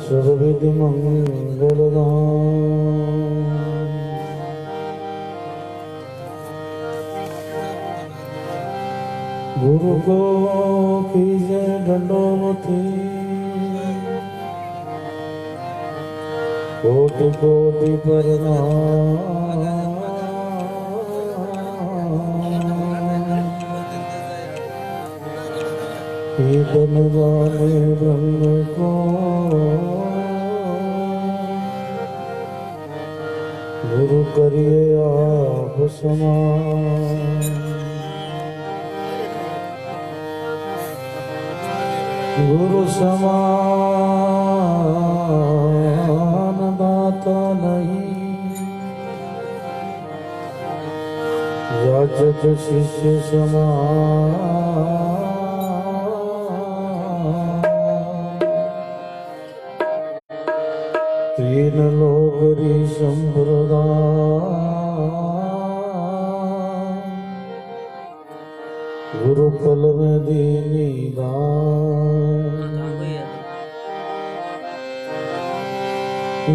सर्वविधि मंगलदाम गुरु को कीजे दंडोमति कोटि कोटि प्रणाम कीर्तन गाने ब्रह्म को गुरु करिए आप समान गुरु समान दाता नहीं याचक शिष्य समान तीन लोकरी संप्रदाय गुरु पल में दीनी दान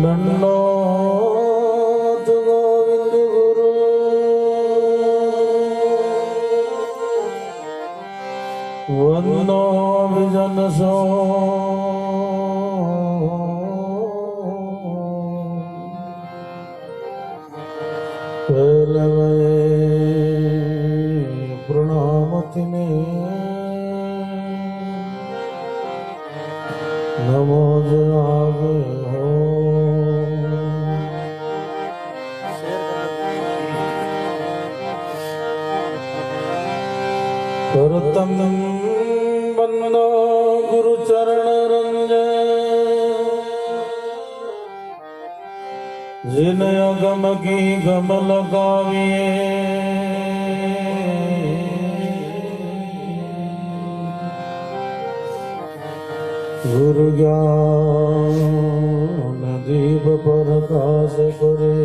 दंडोत गोविंद गुरु वंदो विजन सो पहले प्रणाम तिने नमो जनाब हो करतम बंदो गुरु चरण रंजन जिन अगम की गम लगाविए गुरु ज्ञान दीप प्रकाश करे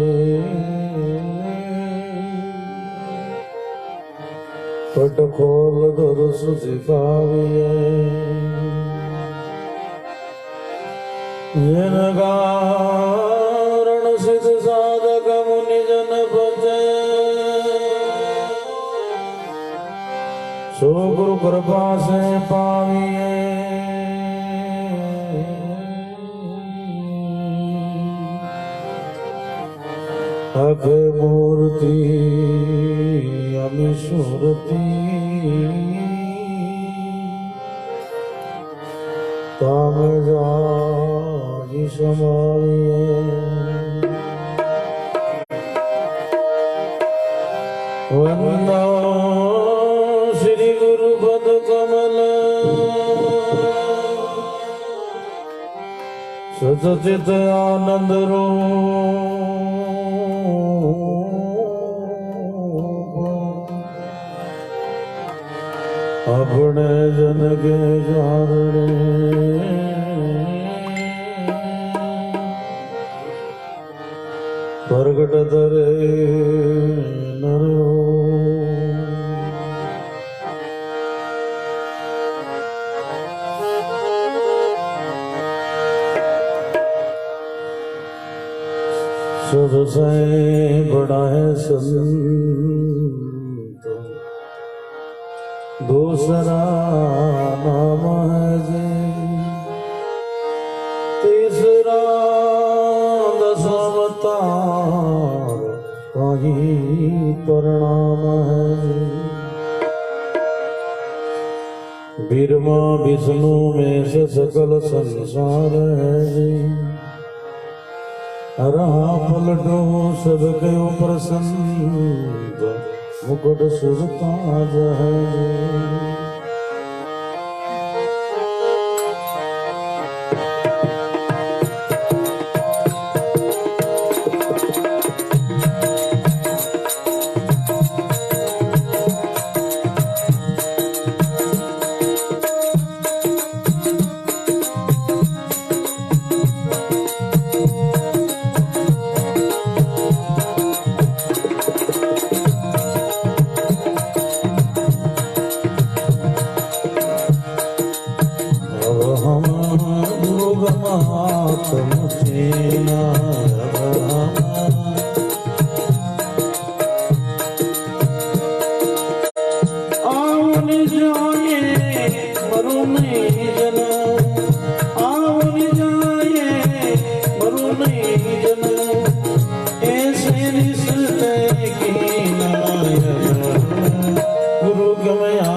पट खोल दर्श दिखाविए जिनका सिद्ध साधक मुनि जन बचे सो गुरु कृपा से पाविए अख मूर्ति अमि सुरति ताम जाहि समाविए वंदो श्री गुरु पद कमल सचित आनंद रूप अपने जन के कारणे प्रगट धरे नरो सबसे बड़ा है संत दूसरा नाम है जी तीसरा दशावतार वही प्रणाम है जी ब्रह्मा विष्णु में से सकल संसार है जी रहा पलटो सबके ऊपर संत मुकुट सुरताज है गमातम सेना आवनी जाए मरु नहीं जन आवनी जाए मरु नहीं जन ऐसे रिश्ते की नायक गुरु गमया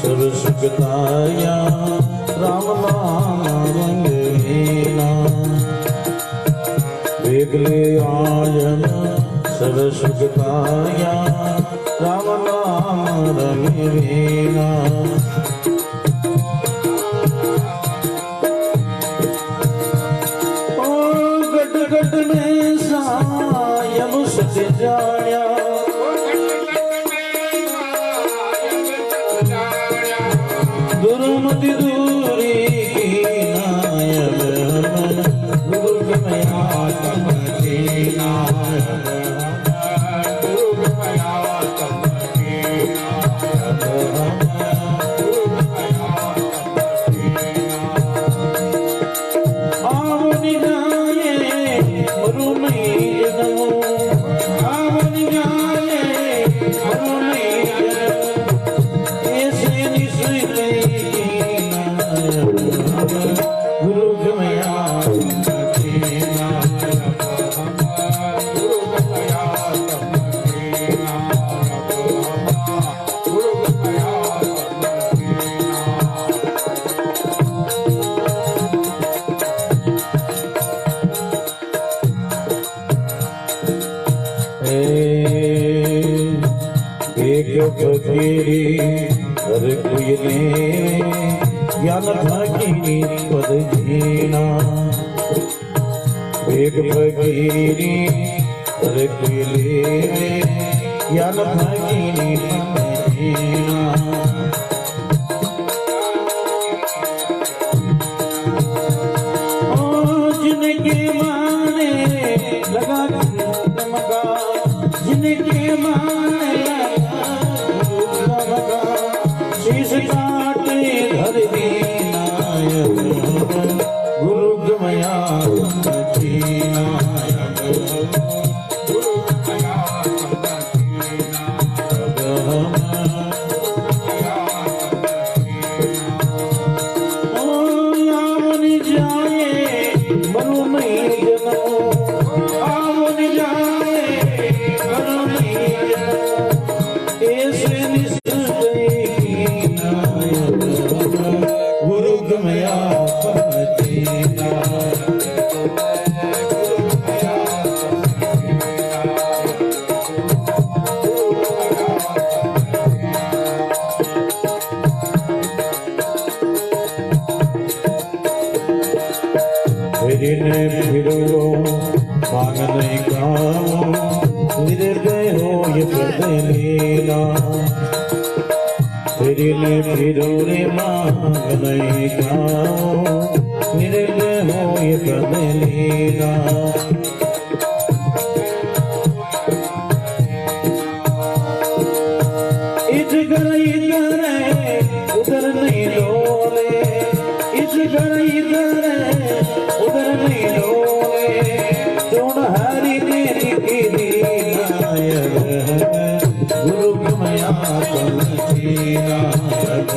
सब सुखताया राम नाम रंगीना वेगले आयन सब सुखताया राम नाम रंगीना ओ गट गट में सायम सच जाया दुर्मति दूरी की नायक गुरु गमया तम की नायक गुरु गमया तम की नायक गुरु गमया तम की नायक आवनी जाए मरु नहीं जनो आवनी जाए मरु नहीं जनो ऐसे निश्चित गुरु गमया फकीरी हर कोई ने ज्ञान भागी पद जीना एक फकीरी हर कोई ले ज्ञान भागी पद जीना जिनके माने लगा नमका जिनके माने शीश काटे धर दी नायक गुरु गमया तम की नायक गुरु गमया तम की नायक ओ आवनी जाए मरु नहीं जनो आवनी जाए मरु नहीं जनो ऐसे निश्चय गुरु गमया फिरो मान नहीं गाओ निर्दय हो ये बदलेना फिरने फिरो रे मांग नहीं गाओ निर्दय हो ये बदलेना इधर उधर नहीं डोले इधर उधर नहीं डोले दोन हरि तेरी नायक गुरु गमया तम की नायक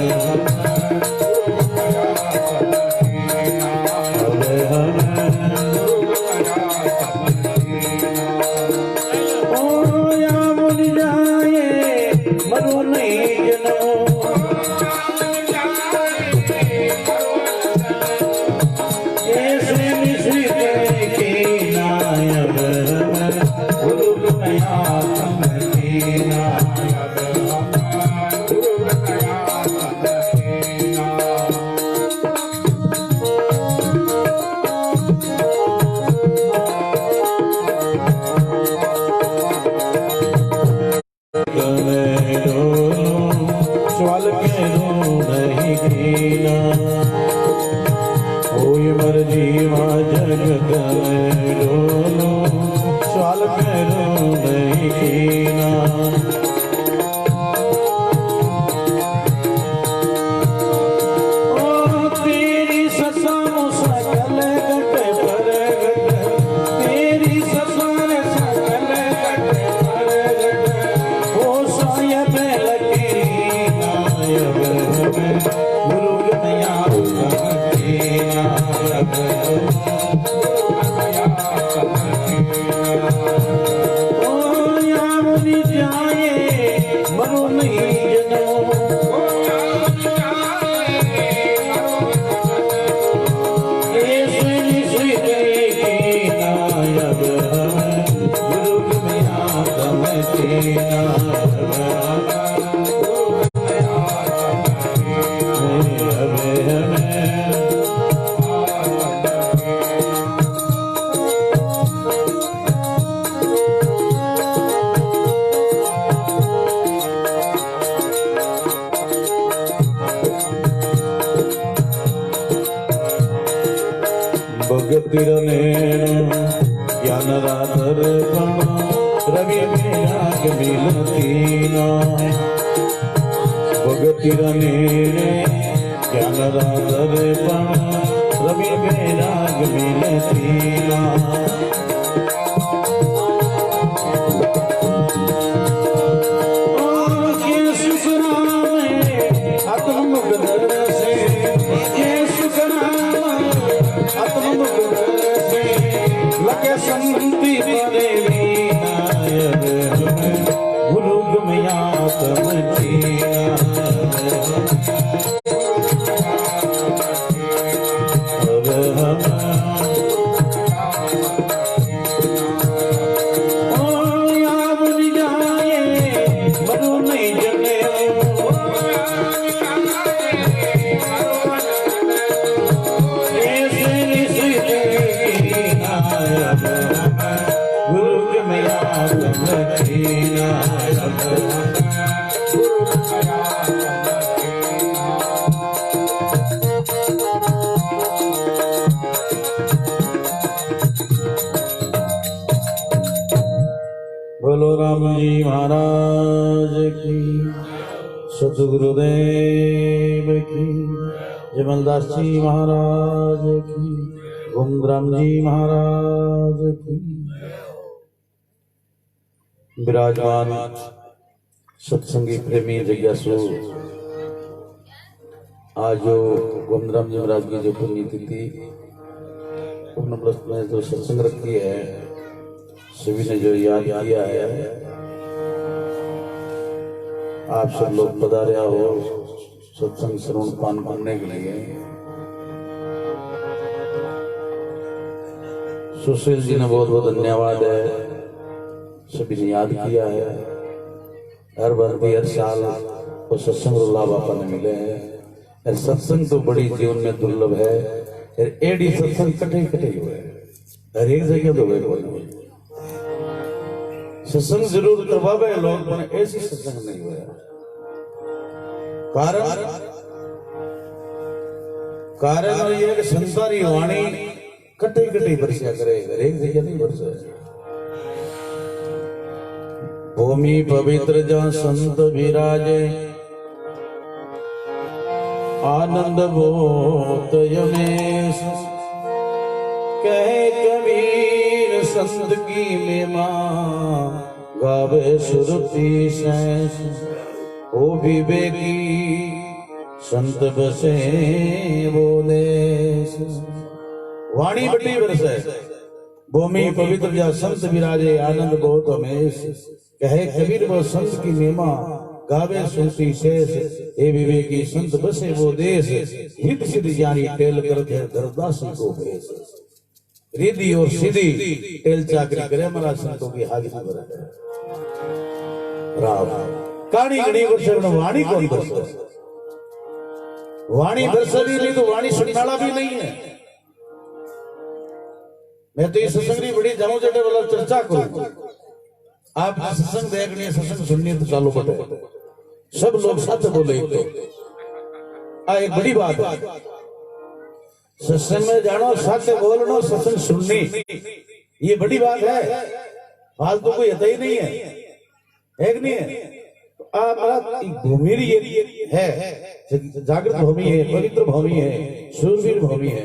ओ यामुन जाए मरु नहीं जनो तम की नायक गुरु गमया तम की स्वाल करो नहीं कीना कोई मर्जी मां जगत में डोलो स्वाल करो नहीं कीना ज्ञान राधर रवि राग मिलतीना भगति ज्ञान राधर रवि राग मिलतीना संति परे गुरु गमया बोलो राम जी महाराज की सतगुरुदेव की जमलदास जी महाराज की गोमराम जी महाराज की विराजमान सत्संगी प्रेमी जिज्ञासु आज जो गोमराम जी महाराज की जो पुण्यतिथि में जो सत्संग रखी है सभी ने जो याद किया है आप सब लोग पधारे हो सत्संग श्रवण पान करने के लिए। सुशील जी ने बहुत बहुत धन्यवाद है सभी ने याद किया है हर बार भी हर साल वो सत्संग लाभ आपने मिले हैं और सत्संग तो बड़ी जीवन में दुर्लभ है एडी सत्संग कटे कटे हुए हर एक जगह तो हुए सत्संग जरूर करवावे लोग पर ऐसी सत्संग नहीं हुआ कारण ये कि संसारी वाणी कटे कटे वर्षा करे एक जगह नहीं वर्षा भूमि पवित्र जहाँ संत विराजे आनंद भूत यमेश कहे कबीर संत की महिमा गावे सुरती सैस ओ विवेकी संत बसे बोले वाणी बड़ी वर्ष है भूमि पवित्र जा संत विराजे आनंद बहुत हमेश कहे कबीर वो संत की महिमा गावे सुनती शेष हे विवेकी संत बसे वो देश हित सिद्धि जानी टेल करते धरदासी को भेष रिद्धि और सिद्धि टेल चाकरी करे हमारा संतों की हाजिरी पर राम कहानी घड़ी वर्ष वाणी कौन दर्श वाणी दर्श भी नहीं तो वाणी सुनाला भी नहीं है। मैं तो ये सत्संग बड़ी जाऊं जटे वाला चर्चा करूं आप सत्संग देखनी है सत्संग सुननी है तो चालू पटे सब लोग सत्य बोले तो एक बड़ी बात है। सत्संग में जानो, सत्य बोलनो, सत्संग सुननी, ये बड़ी बात है। फालतू कोई होता ही नहीं है, एक नहीं है। भूमि ये है, जागृत भूमि है, पवित्र भूमि है, शूरवीर भूमि है।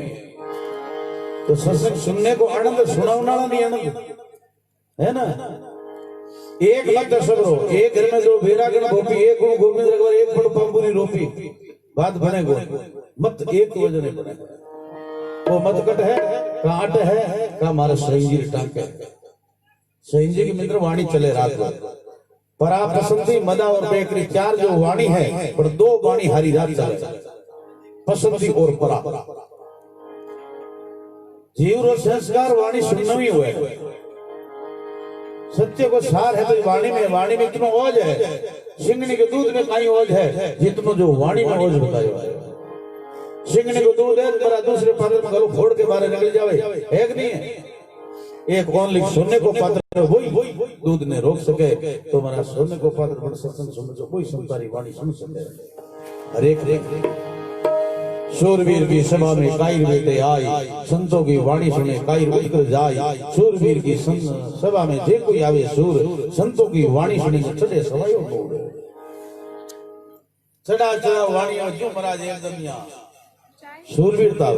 तो सत्संग सुनने को आनंद, सुनावना नहीं आनंद है ना। एक लग सब रो, एक घर में दो बेरागन गोपी, एक गुरु गोविंद रघुवर, एक फुट पंबुरी रोपी, बात बने गो मत एक वजह नहीं बने। वो मत कट है का अट है का हमारा सही जी टांग है। सही जी की मित्र वाणी चले रात भर। परा पसंदी मदा और बेकरी, चार जो वाणी है, पर दो वाणी हरी रात चले, पसंदी और परा। जीव रो संस्कार वाणी सुनना ही हुआ है। सत्य को सार है तो वाणी में, वाणी में इतना ओज है। सिंगनी के दूध में कहीं ओज है जितना जो वाणी में ओज बताया है। सिंगनी को दूध है तो दूसरे पात्र में गलो फोड़ के बाहर निकल जावे, एक नहीं है। एक ओनली सुनने को पात्र वही दूध ने रोक सके, तो हमारा सुनने को पात्र बन सत्संग सुन जो कोई संतारी वाणी सुन सके। हरेक शूरवीर की सभा में कायर बेटे आई, संतों की वाणी सुने कायर उठकर जाए। शूरवीर की सभा में जे कोई आवे सूर, संतों की वाणी सुने चढ़े सवायो मोड़। चढ़ा चढ़ा वाणी जो महाराज एकदम यहाँ शूरवीरता है।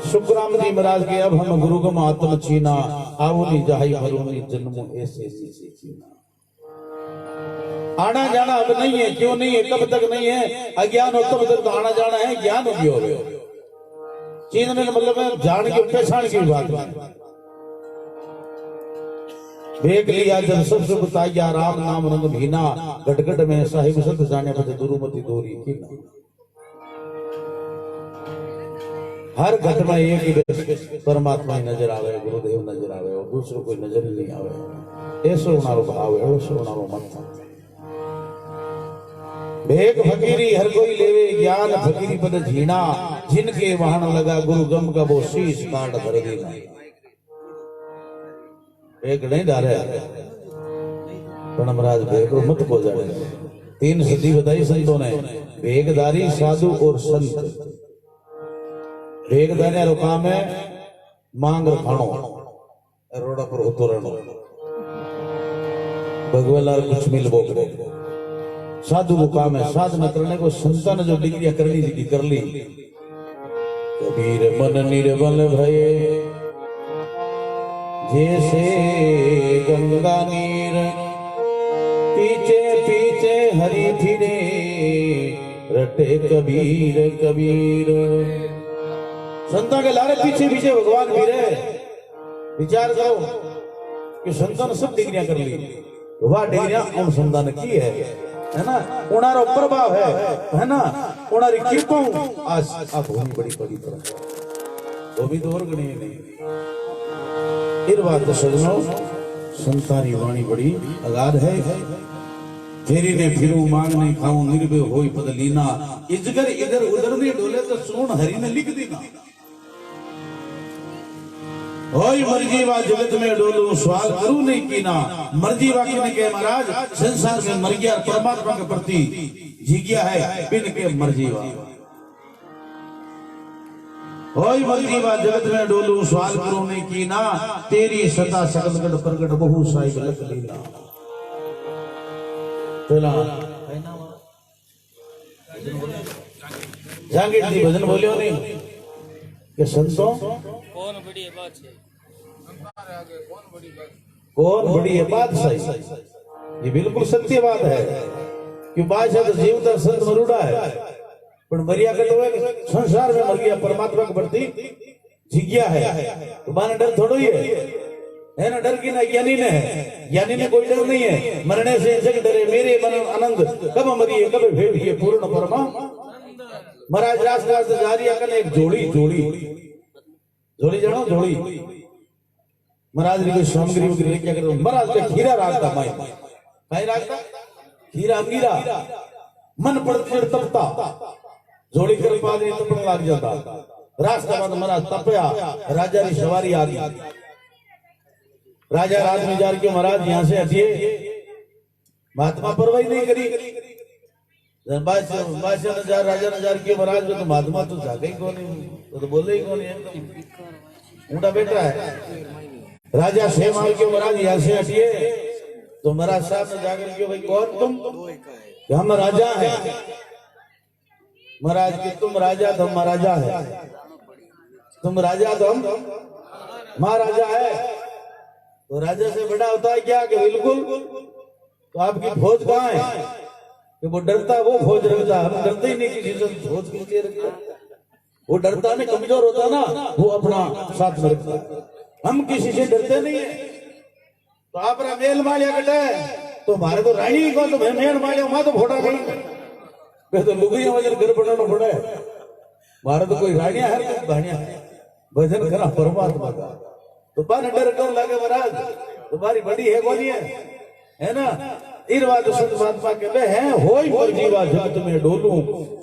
सुखराम जी महाराज के अब हम गुरुगम आत्म चीना, आवली जाहि भरूनी जन्म ऐसे चीना। आना जाना अब नहीं है, क्यों नहीं है, कब तक नहीं है। अज्ञान हो तब तक तो आना जाना है, ज्ञान हो गया। चीन में मतलब है जान की पहचान की बात है। देख लिया जब सब सुख ताया, राम नाम रंग भीना, घटघट में साहिब सत जाने पद दुरुमति दोरी की। हर घट में एक ही परमात्मा ही नजर आवे, गुरुदेव नजर आवे, और दूसरों कोई नजर ही नहीं आवे। ऐसो उनारो भाव है, ऐसो उनारो मन। भेक फकीरी हर कोई लेवे, ज्ञान फकीरी पद झीना, जिनके वाहन लगा गुरु गम का वो शीश काट धर देना। भेक नहीं डाले पर महाराज भेक मत को जाने। 3 सदी बताई संतों ने, भेकदारी साधु और संत। भेकदारी रो काम है मांग खाणो, रोड़ा पर उतरनो, भगवान कुछ मिल बोकरे। साधु को काम है साधना करने को, संतान जो डिग्रियां करनी थी कर ली। कबीर मन निर्बल भये, जैसे गंगा नीर, पीछे पीछे हरि फिरे, रटे कबीर कबीर। संतों के लारे पीछे पीछे भगवान फिरे। विचार करो कि संतों ने सब डिग्रियां कर ली, वह डिग्रियां उन संतान की है ना, उनारो प्रभाव है ना, उनारी कृपा आज आप होनी बड़ी पवित्र है। वो भी तो और गणी नहीं। इस बात सजनो, संतानी वाणी बड़ी अगाध है। फेरी ने फिरू मांग नहीं खाऊं, निर्भय होई पद लीना, इजगर इधर उधर भी डोले तो सुन हरि ने लिख देना। होई मर्जी वा जगत में डोलू, सवाल करूं नहीं कीना। मर्जी वा किन के महाराज, संसार में मर गया, परमात्मा के प्रति जी गया है, बिन के मर्जी वा। होई मर्जी वा जगत में डोलू, सवाल करूं नहीं कीना, तेरी सता सकल गढ़ प्रगट बहु साहिब लख लीना। पहला जहांगीर जी भजन बोलियो नहीं कि संतों कौन बड़ी है बात है, कौन बड़ी है बात सही। ये बिल्कुल सत्य बात है कि बादशाह तो जीवता संत मरुड़ा है, पर मरिया का तो संसार में मर गया, परमात्मा के प्रति जिज्ञा है। तो माने डर थोड़ा ही है ना, डर की ना ज्ञानी ने है। ज्ञानी ने कोई डर नहीं है, मरने से जग डरे मेरे मन आनंद, कब मरिए कब भेड़िए पूर्ण परमा। महाराज रास जारी अकल एक जोड़ी जोड़ी जोड़ी जानो जोड़ी महाराज ने कोई सामग्री वगैरह क्या करो, महाराज का खीरा रागता माई कहीं रागता खीरा अंगीरा मन पड़ती तपता, जोड़ी कर पादरी तपने लग जाता। रास्ता बाद महाराज तपया, राजा की सवारी आ गई। राजा रात में जार के महाराज यहाँ से हटिए, महात्मा परवाही नहीं करी। राजा नजार के महाराज में तो महात्मा तो जागे ही कौन, तो बोले ही कौन, एकदम ऊँटा बैठा है। राजा शेमाल के महाराज यहाँ से हटिए, तो महाराज साहब ने जाकर के भाई कौन तुम? हम राजा है। महाराज के तुम राजा तो हम महाराजा है, तुम राजा तो हम महाराजा है। तो राजा से बड़ा होता है क्या कि बिल्कुल। तो आपकी फौज कहाँ है कि वो डरता वो फौज रखता, हम डरते ही नहीं किसी से, फौज के लिए रखता। वो डरता नहीं, कमजोर होता ना, वो अपना साथ में रखता। हम किसी से डरते नहीं है। तो आप मेल मालिया कटे तो मारे तो रानी को तो मेल मालिया वहां तो फोड़ा पड़ा, तो लुगिया वजन घर बनाना पड़ा है। मारे तो कोई रानिया है तो बहनिया है, भजन करा परमात्मा का। तो पर डर कर लगे महाराज तुम्हारी बड़ी है बोली है ना। इरवाद संत महात्मा कहते हैं होई पर जीवा जगत में डोलू,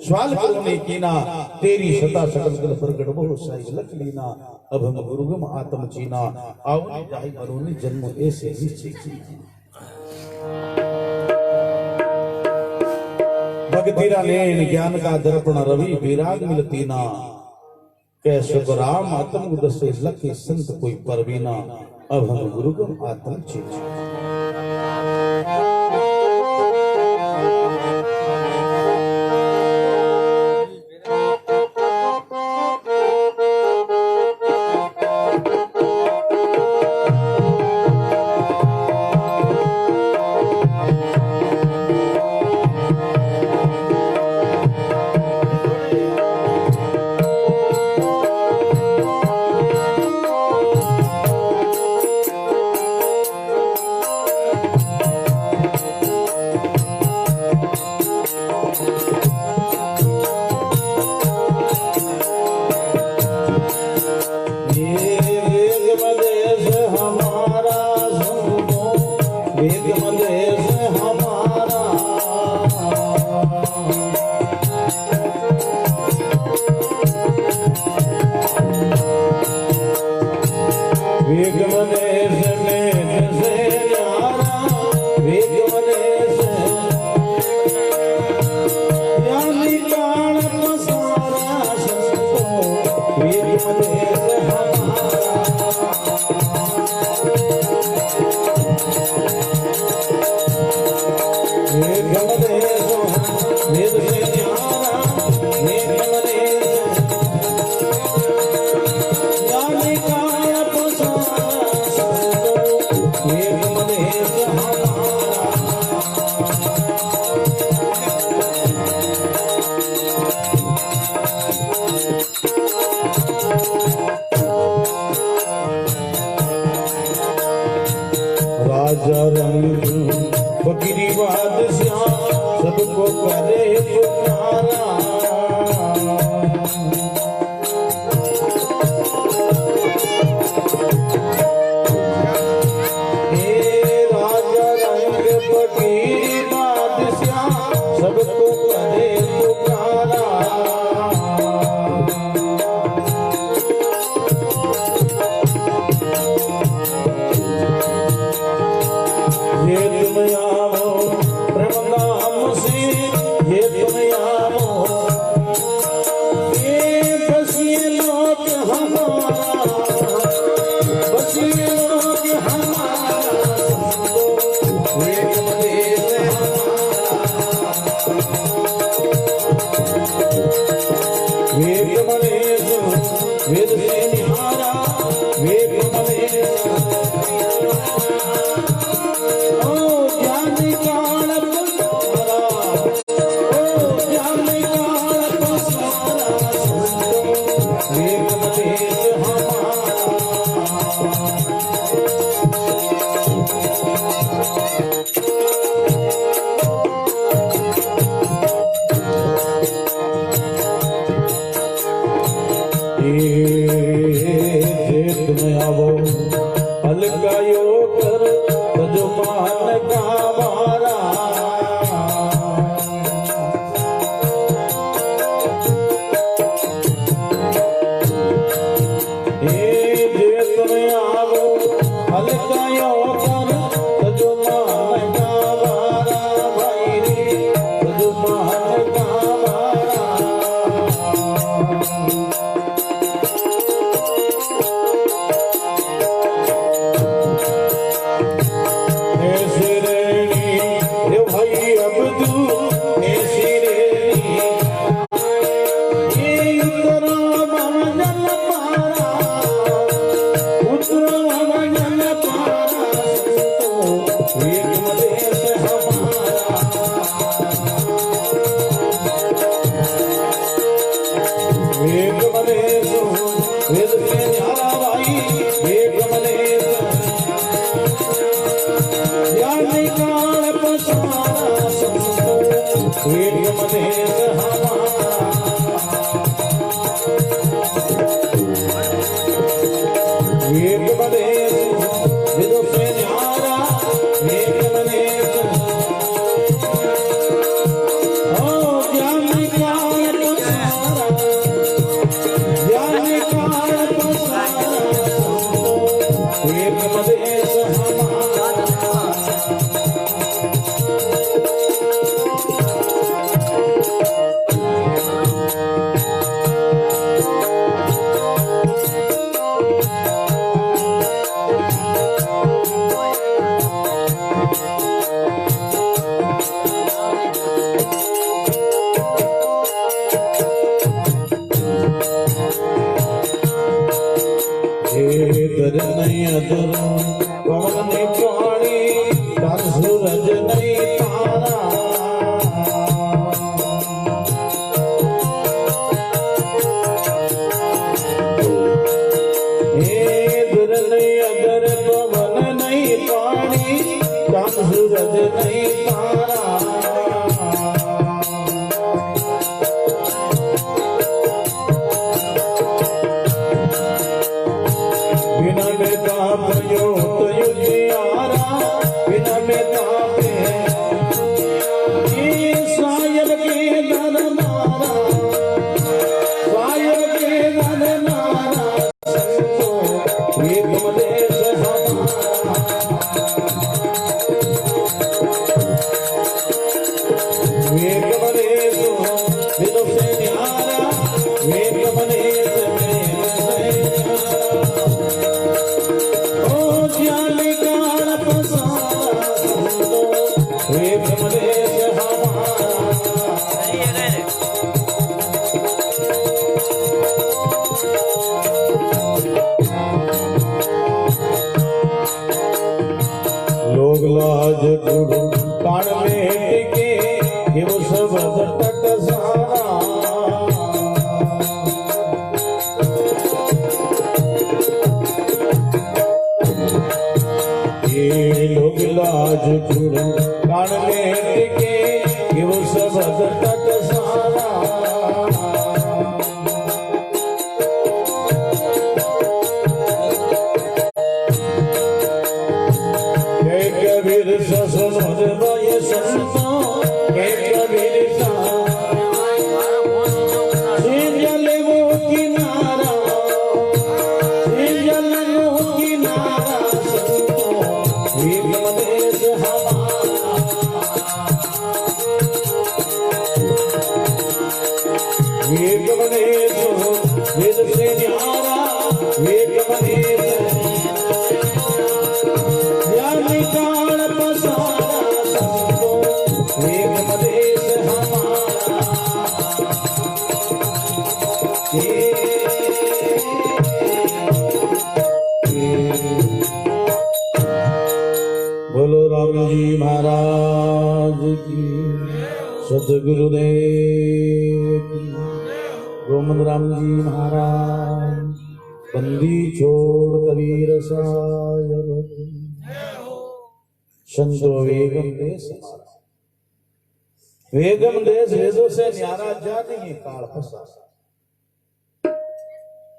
सवाल करो ने कीना, तेरी सता सकल कल प्रगट बहु साई लख लीना, अब हम गुरुगम आत्म चीना, आओ ने जाहि मरोने जन्म ऐसे निश्चय कीना। भगतिरा लेन ज्ञान का दर्पण रवि विराग मिलती ना, कैसे राम आत्म दसे लखे संत कोई परवीना, अब हम गुरुगम आत्म चीना। सबको करे पुकारा, सबको करे पुकारा। ये तुम आओ ब्रह्म नाम से, ये तुम आओ, ये बस ये लोग हमारा, बस ये लोग हमारा, ये देश वेद मलेश वेद से निहारा, वेद मलेश ओ ज्ञान पसारा संतो वेगम देश हमारा वेगम देश विदु से न्यारा वेगम देश ओ ज्ञान काल पसारा ज्ञान काल पसारा संतो वेगम देश हमारा दर नहीं अदर कौन में प्राणी कर सूरज नहीं तारा दर नहीं अदर पवन नहीं प्राणी कर सूरज नहीं तारा बिना में तापयो तो युजियारा बिना में तापे ये सायब के दर मारा सायब के दर मारा संतो वेगम देश हमारा वेगम देश विदु से न्यारा वेगम देश ज्ञान काल पसारा संतो वेगम देश हमारा लोग लाज गुरु कान में टिके ये वो सब तक सारा ये लोग लाज गुरु कान में टिके ये वो सब तक सारा जय कबीर ससुर भय संतो जय कबीर जल वो किनारा जल वो किनारा संतो वेगम देश हमारा वेगम देश वेद से न्यारा वेगम देश ज्ञान काल पसारा संतो वेगम देश हमारा बोलो राम जी महाराज की सतगुरुदेव की गोमन राम जी महाराज बंदी छोड़ कबीर साहिब संतो वेगम देश हमारा वेगम देश वेदों से न्यारा जाती है काल फंसा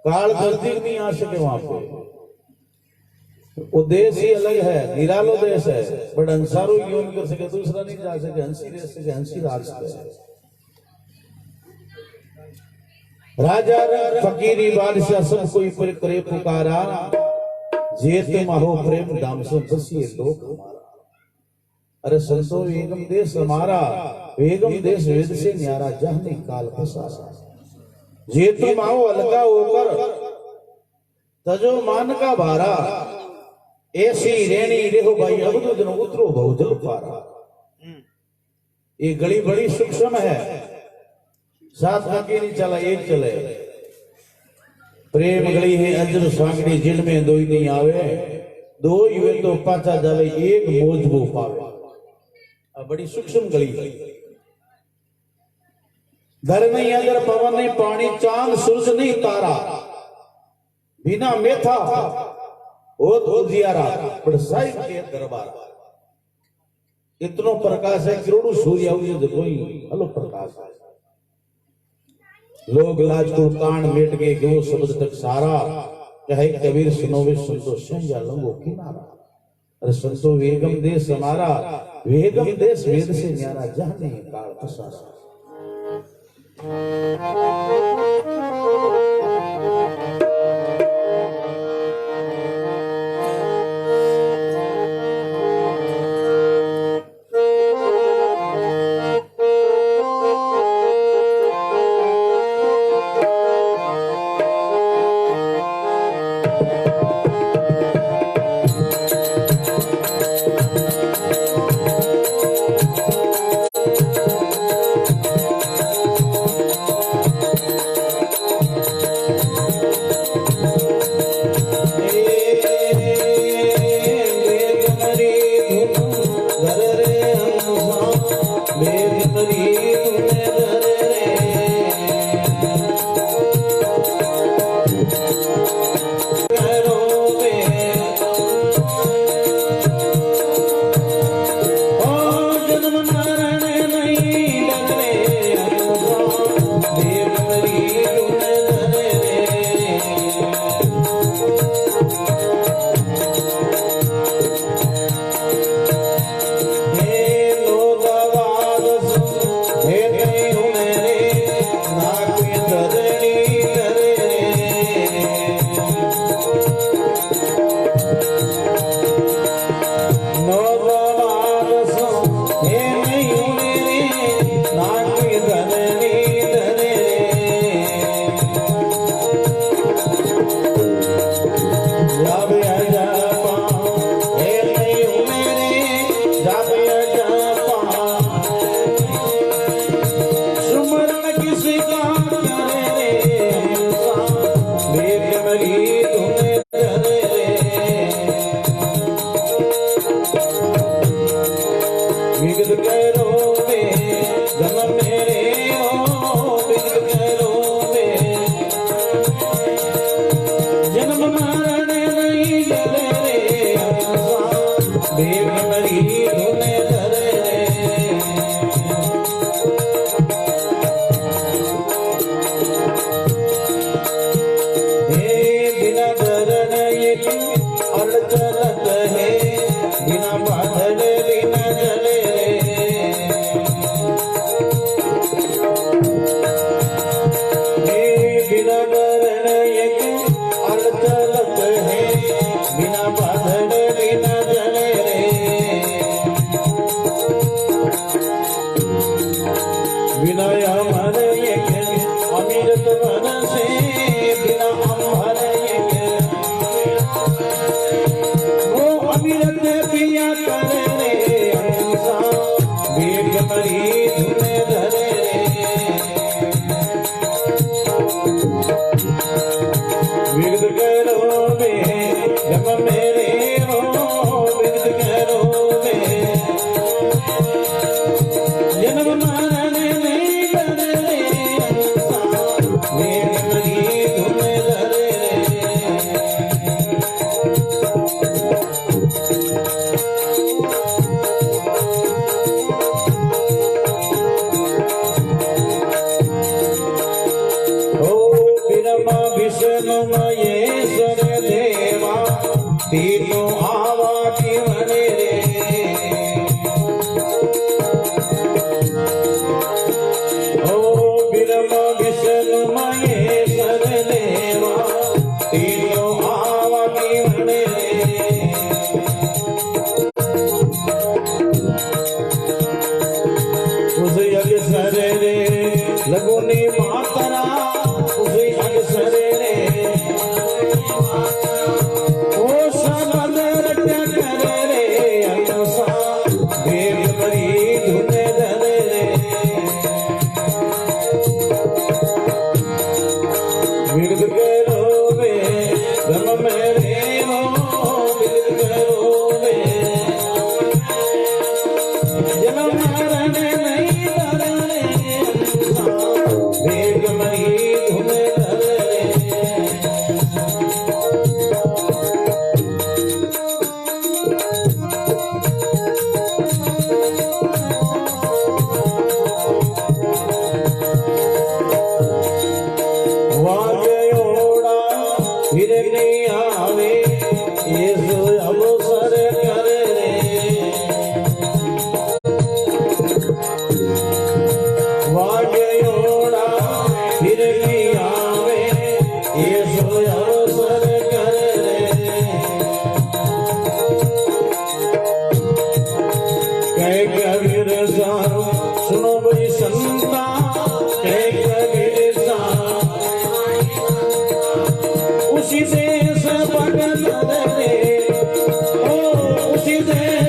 काल धरती नहीं आ सके वहां पे वो देश ही अलग है निरालो देश है बट अंसारू यूं कर सके दूसरा नहीं जा सके हंसी देश से हंसी राज है राजा फकीरी बादशाह सब कोई पर करे पुकारा जेत महो प्रेम दाम से बसिए लोक हमारा अरे संतो वेगम देश हमारा वेगम देश वेद से न्यारा जहने काल फंसा जेत माहो अलगा होकर तजो मान का भारा ऐसी रेणी रेहो भाई अब तो दिन उतरो बहुजल पारा ये गली बड़ी सूक्ष्म है साथ बाकी नहीं चला एक चले प्रेम गली है अंजन सांगड़ी जिन में दो ही नहीं आवे दो ही वे तो पाचा जावे एक मोज वो पावे अब बड़ी सूक्ष्म गली है घर नहीं अगर पवन नहीं पानी चांद सूरज नहीं तारा बिना मेथा ओ तो जियारा पर साहिब के दरबार इतनो प्रकाश है करोड़ों सूर्य आउजे जो कोई अलग प्रकाश है। लोग लाज को कान मेट के गयो शब्द तक सारा कहे कबीर सुनोवे संतो संजा लंगो किनारा। अरे संतो वेगम देश हमारा वेगम देश वेद से न्यारा जाने काल पसारा।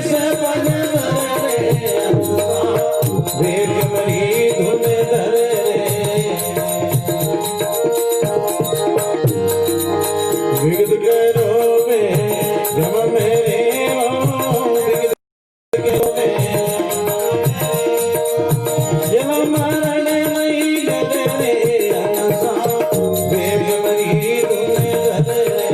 से पग धरे वेग मरी धुन धरे विगत करो में जम मेरे जम मरण नहीं गले वेग मरी धुन धरे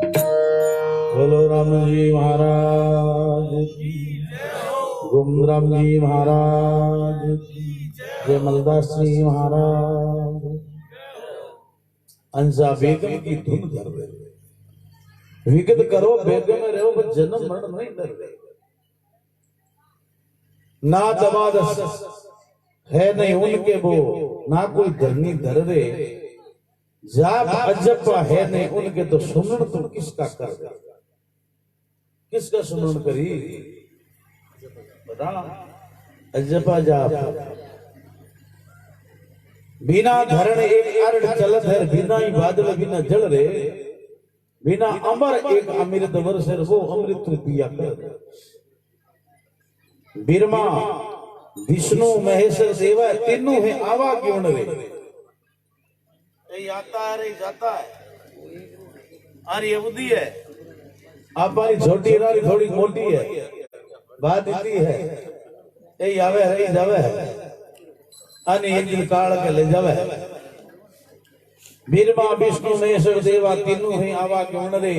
बोलो राम जी महाराज की गुमराम जी महाराज की जय मलदास जी महाराज। अंसा बेगम की धुन धर रहे विगत करो बेगम में रहो पर जन्म मरण नहीं डर रहे ना दमाद है नहीं उनके वो ना कोई धरनी धर रहे जाप अजप्पा है नहीं उनके तो सुनन तो किसका कर किसका सुनन करी बता अजप्पा जाप बिना धरण एक अरड़ चलत है बिना ही बादल बिना जल रे बिना अमर एक अमृत वर्ष वो अमृत पिया कर बिरमा विष्णु महेश्वर देवा तीनों है आवा क्यों न रे आता है रे जाता है और ये बुद्धि है आपकी छोटी रानी थोड़ी मोटी है बात इतनी है ये आवे है जावे है अनि एक दिन काल के ले जावे बिरमा विष्णु महेश्वर देवा तीनों है आवा क्यों न रे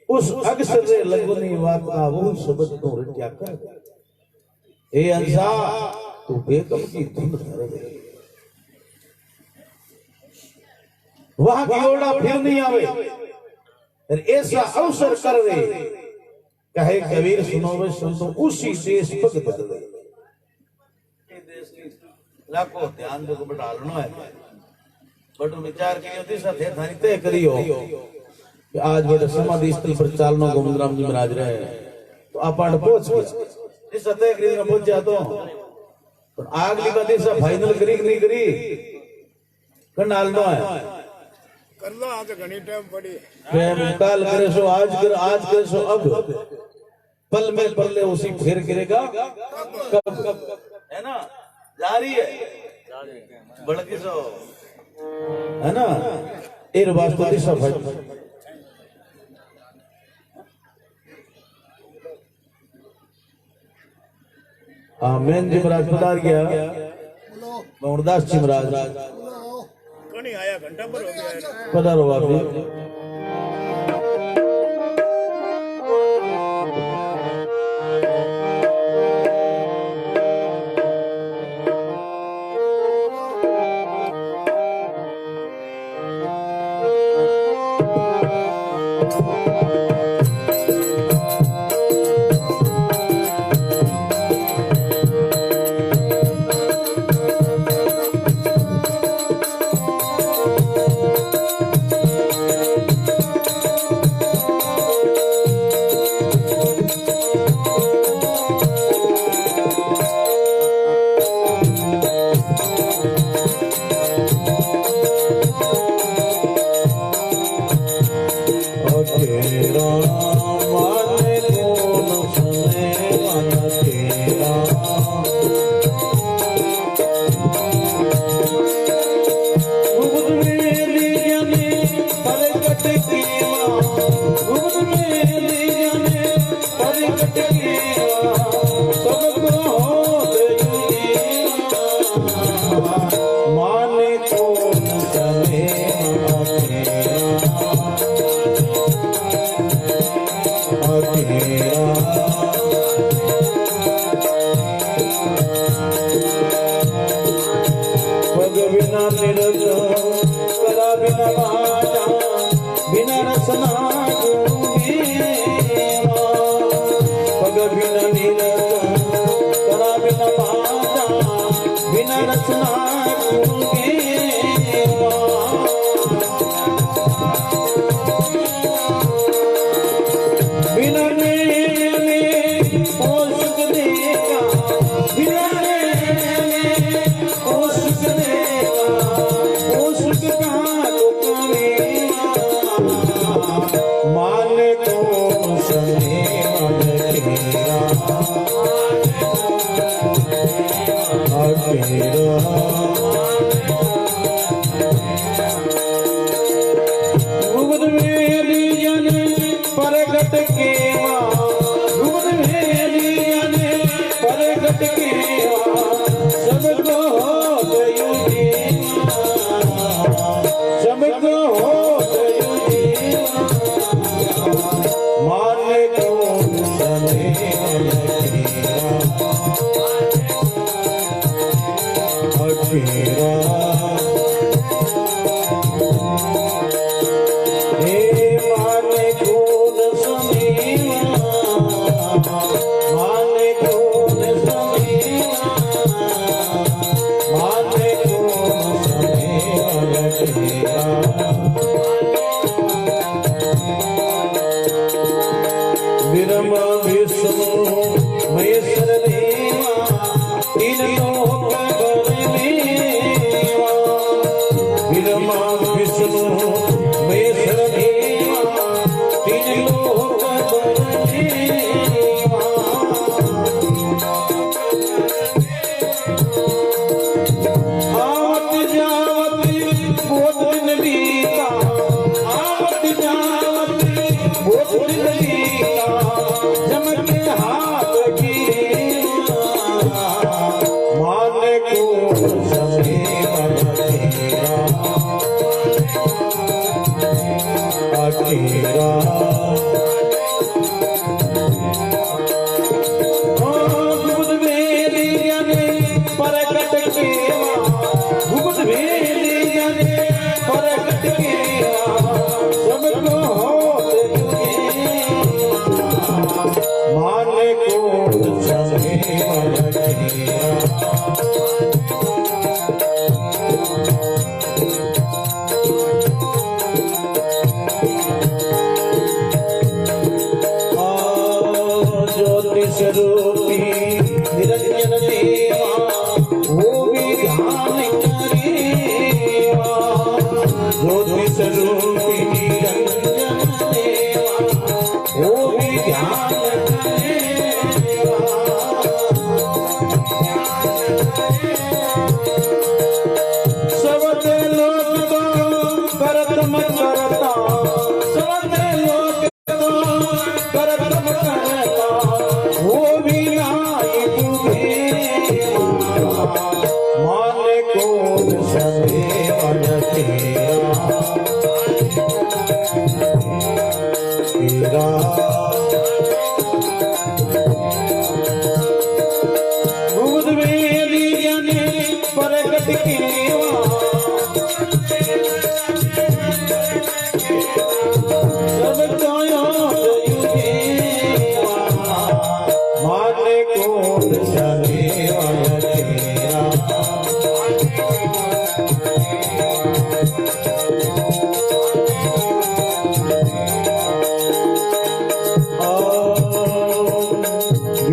उस अक्सर रे लगनी बात का वो शब्द तो रट्या कर ए अंसा तू बेगम की धुन धर दे वहां की ओड़ा फिर नहीं आवे ऐसा अवसर कर दे कहे कबीर सुनो वे सुन तो उसी देश पग बदल दे लाखों ध्यान दो को डालना है बट विचार की होती साथे धारी तय करियो कि आज मेरे समाधि स्थल पर चालनो गोविंदराम जी महाराज रहे तो अपन पहुंच गए इस सतह करी ना पहुंच जा तो पर आगली बात ऐसा फाइनल करी नहीं करी करनालनो है करना आज घनी टाइम पड़ी प्रेम काल करे सो आज करे सो अब पल में पल उसी फिर गिरेगा कब है ना जारी है बड़की सो है ना एर वास्तव दिशा भाई मेन जी महाराज पधार गया मोहनदास जी महाराज कहीं आया घंटा पर हो गया पधारो आप जी रचना परगट केवा घुमत भेलिया ने परगट केवा सबको हो गयो देवा सबको हो गयो देवा माने कौन सने अठेरा विरम विष्णु महेश्वर देवा तीन लोक बरमेवा विरम विष्णु महेश्वर देवा तीन लोक बरमेवा आवत जावत बहुत दिन बीता आवत जावत बहुत दिन बीता जमके हाथ की माने को समे बनेगा अकेला भुगत भेलिया ने परगट केवा भुगत भेलिया ने परगट केवा सबको हो माने को समे बनेगा ज्योति स्वरूपी निरंजन देवा वो भी ध्यान करेवा ज्योति स्वरूपी निरंजन देवा वो भी ध्यान करेवा सबके लोग तो करत मत करता सबके लोग तो करत मत करता वो भी नाई देवा माने को समे बनेगा भूत भेलिया ने परगट केवा सबको हो गयो देवा माने कौन सने बनेगा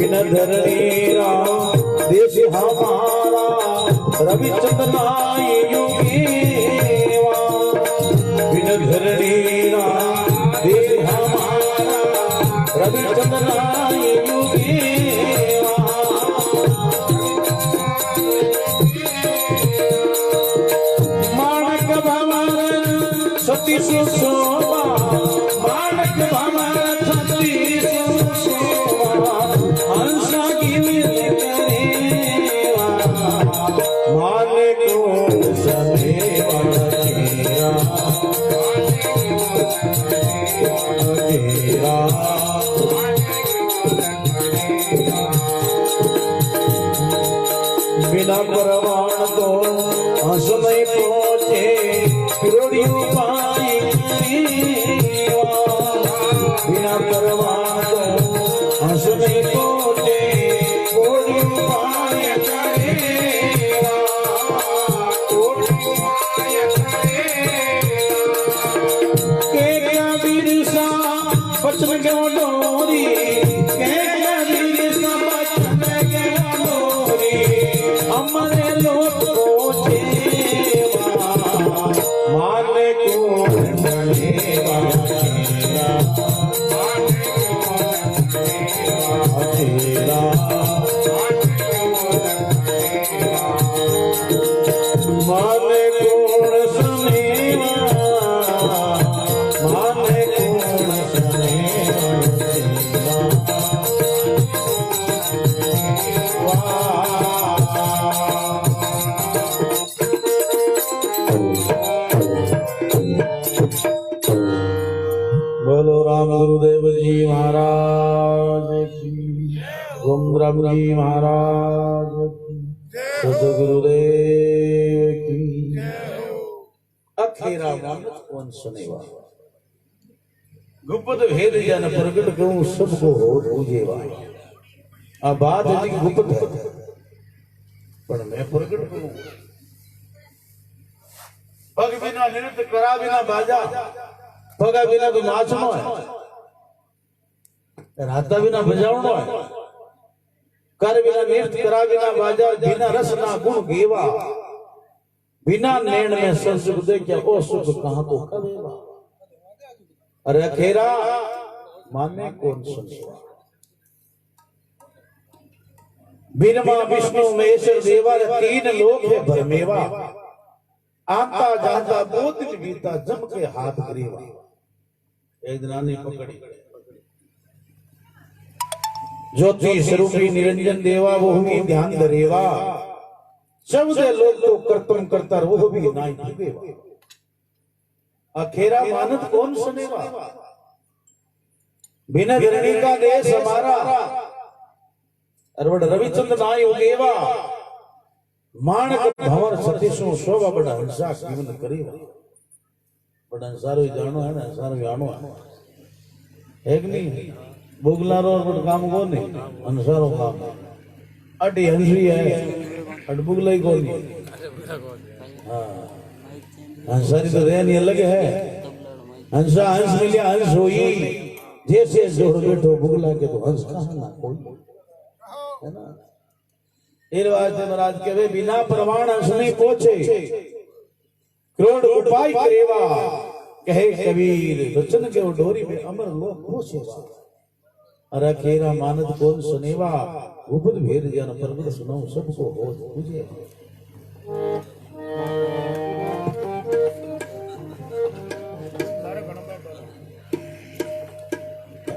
विनधरणीरा देश हमारा रविचंद्र युगेवा विनधरणीरा देश हमारा रविचंद्र युगेवा माणक भवन सतीश शोभा माणक भवन सतीश शोभा हंसा की करेवा माने को समे बनेगा तेरा बिना प्रमाण तो हंस नहीं पहुंचे फिरोड़ी उपाय करेवा बिना प्रमाण तो हंस नहीं पहुंचे फिरोड़ी उपाय करेवा के क्या बिरसा बचन क्यों डोरी के क्या बिरसा बचन क्यों डोरी हमारे लोग पहुंचेवा माने को बनेगा अकेला माने कौन सनेवा माने कौन सनेवा बोलो राम गुरुदेव जी महाराज की, ओम राम जी महाराज की, सतगुरुदेव की। अखेरा मानत कौन सुनेवा, गुप्त भेद जन प्रगट कहूं सबको हो पूजेवा। अब बात है कि गुप्त है पर मैं प्रगट करूं। पग बिना नृत्य करा बिना बाजा, पगा बिना तो नाचनो है, राता बिना बजावनो है, कर बिना नृत्य करा बिना बाजा, बिना रस ना गुण गेवा, बिना नैण में संसुख दे क्या ओ सुख कहां को करेगा। अरे अखेरा माने कौन सुनेगा। बिनमा विष्णु महेश्वर देवा तीन लोक है भरमेवा, आता जाता बहुत दिन बीता जम के हाथ करेवा। एक दिनानी पकड़ी ज्योति स्वरूपी निरंजन देवा वो भी ध्यान धरेवा, शब्द लोग तो कर्तम करता वो भी नाई भूगेवा। अखेरा मानत कौन सुनेवा, बिना धरणी का देश हमारा, अरवड़ रविचंद्र नाई उगेवा, माणक भंवर सतीशो शोभा बड़ा हंसा जीवन करेवा। बड़ा हंसारो जानो है ना, हंसारो जानो है कि नहीं। बुगलारो और बड़ काम को नहीं, हंसारो काम अटी हंसी है, अट बुगला ही को नहीं। हाँ हंसारी तो रहनी अलग है। हंसा हंस मिलिया हंस होई, जैसे जोड़ बैठो बुगला के तो हंस कहाँ ना कोई है ना। महाराज के बिना प्रमाण हंस नहीं पहुंचे, करोड़ उपाय करेवा, कहे कबीर वचन के डोरी में अमर लोग पहुंचेगा। अरे अखेरा मानत कौन सुनेवा, गुप्त भेद जन प्रगट सुनो सबको हो पूजे।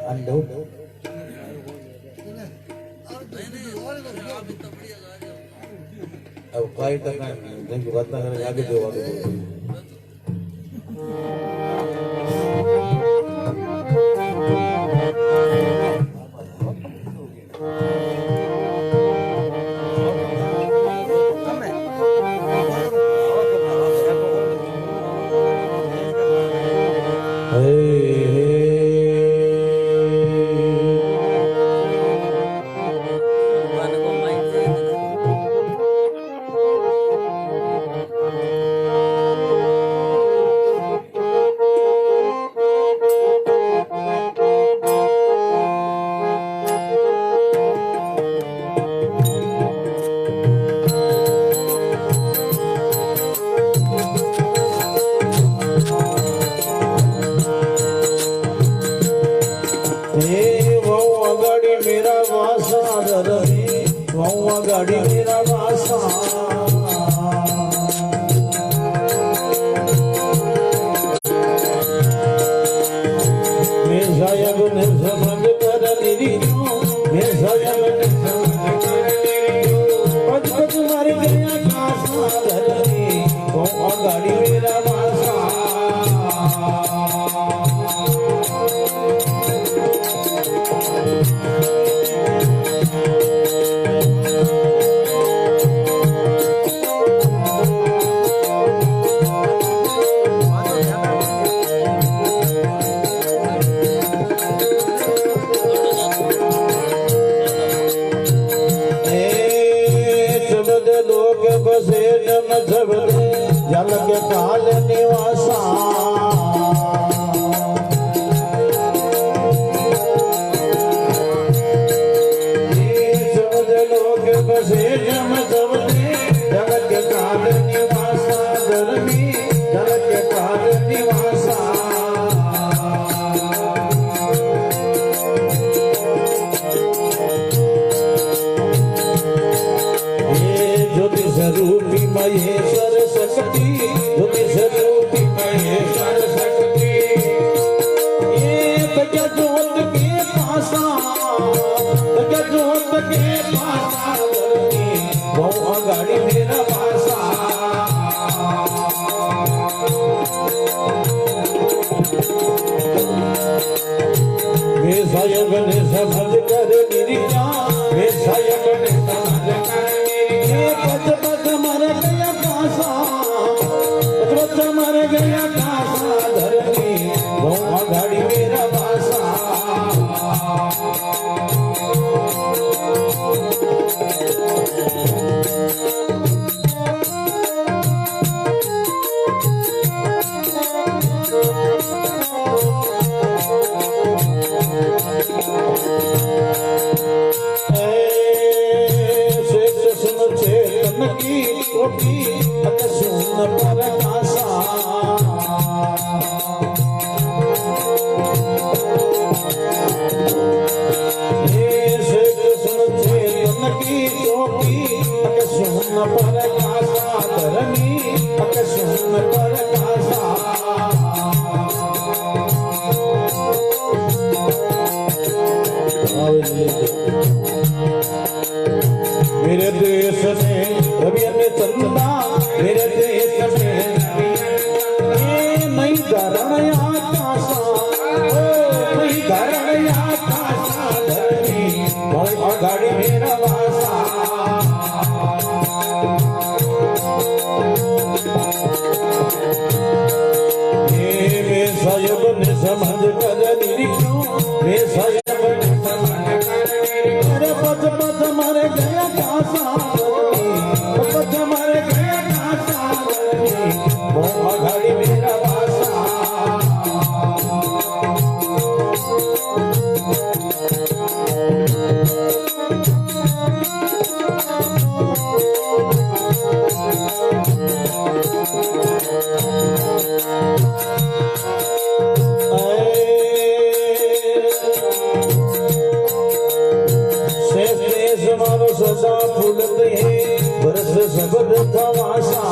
अंडो अब काई टका नहीं बात ना करें, आगे दो आगे दो। गाड़ी मेरा वासा मैं सायब ने समझ कर निरी मैं सायब ने समझ कर निरी पद पद मार गया कासा धरनी वो गाड़ी मेरा वासा साहिब ने समझ कर निरिया वे साहिब ने समझ कर निरिया पच पच मर गया कासा पच मर गया कासा धरती वो अघाड़ी मेरा वासा मेरे देश ने रवि ने चंदा मेरे देश में नहीं धरण आकाशा नहीं धरण आकाशा धरनी बहुत अगाड़ी मेरा वासा मैं साहिब ने समझ कर निरीक्षण मैं साहिब ने समझ कर अरे पच पच मर गया कासा पच मर गया कासा वो अघाड़ी मेरा वासा सदा फूलते बरस सबद तमाशा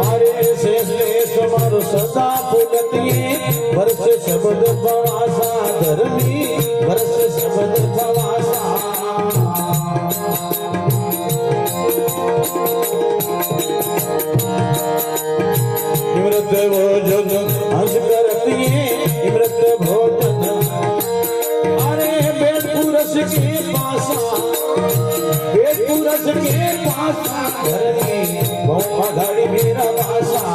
अरे से समारो सदा फूलते बरस सबद तमाशा धरनी बरस सबद तमाशा इमृत भोजन हंस करती है इमृत भोजन अरे बेट पुरस के पासा बेट पुरस के पासा धरनी बहुत अघाड़ी मेरा वासा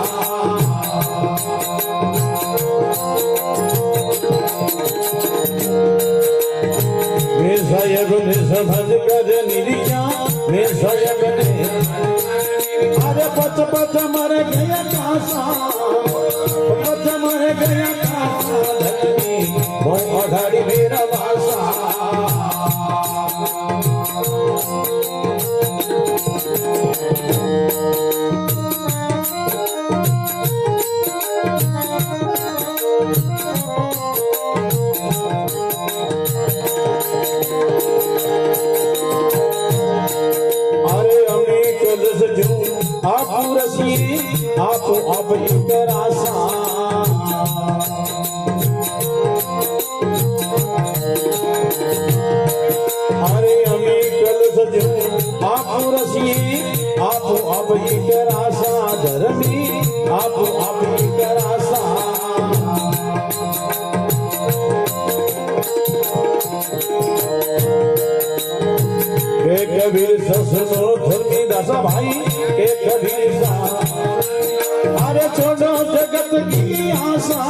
मैं साहिब ने समझ कर निरिया मैं साहिब ने अरे पच पच मर गया कासा पच मर गया कासा धरनी बहुत अघाड़ी मेरा वासा अरे हमें कलश जो आप रसिए आप अब इतर आसा अरे हमें कलश जो आप रसिए आप अब इतर आसा धरनी आप अब इतर आसा कबीर ससुरो धर्मी दासा भाई एक कबीर सा अरे छोड़ो जगत की आशा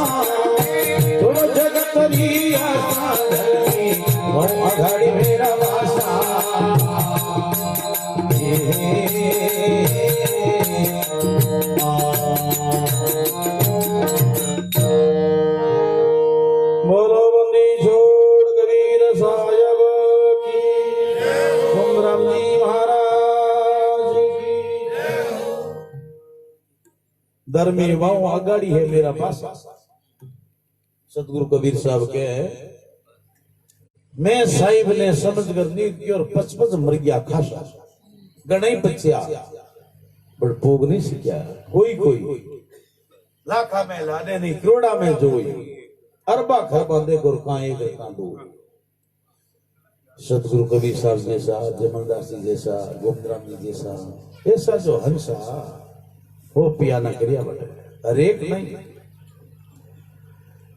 छोड़ो जगत की आशा धरनी वो अघाड़ी मेरा वासा बोलो बंदी छोड़ कबीर साहिब की राम जी महाराज की धर्मी वाऊ आगाड़ी है मेरा पास सतगुरु कबीर साहब के मैं साहिब ने समझ कर नींद की और पचपच मर गया खासा गणई बच्चा पर भोग नहीं सीखा कोई कोई लाखा में लाने नहीं करोड़ा में जोई अरबा खरबा दे गुर काए करता दो सतगुरु कबीर साहब जैसा जमनदास जी जैसा गोविंद राम जी जैसा ऐसा जो हंसा वो पिया न करिया बटे हर एक नहीं।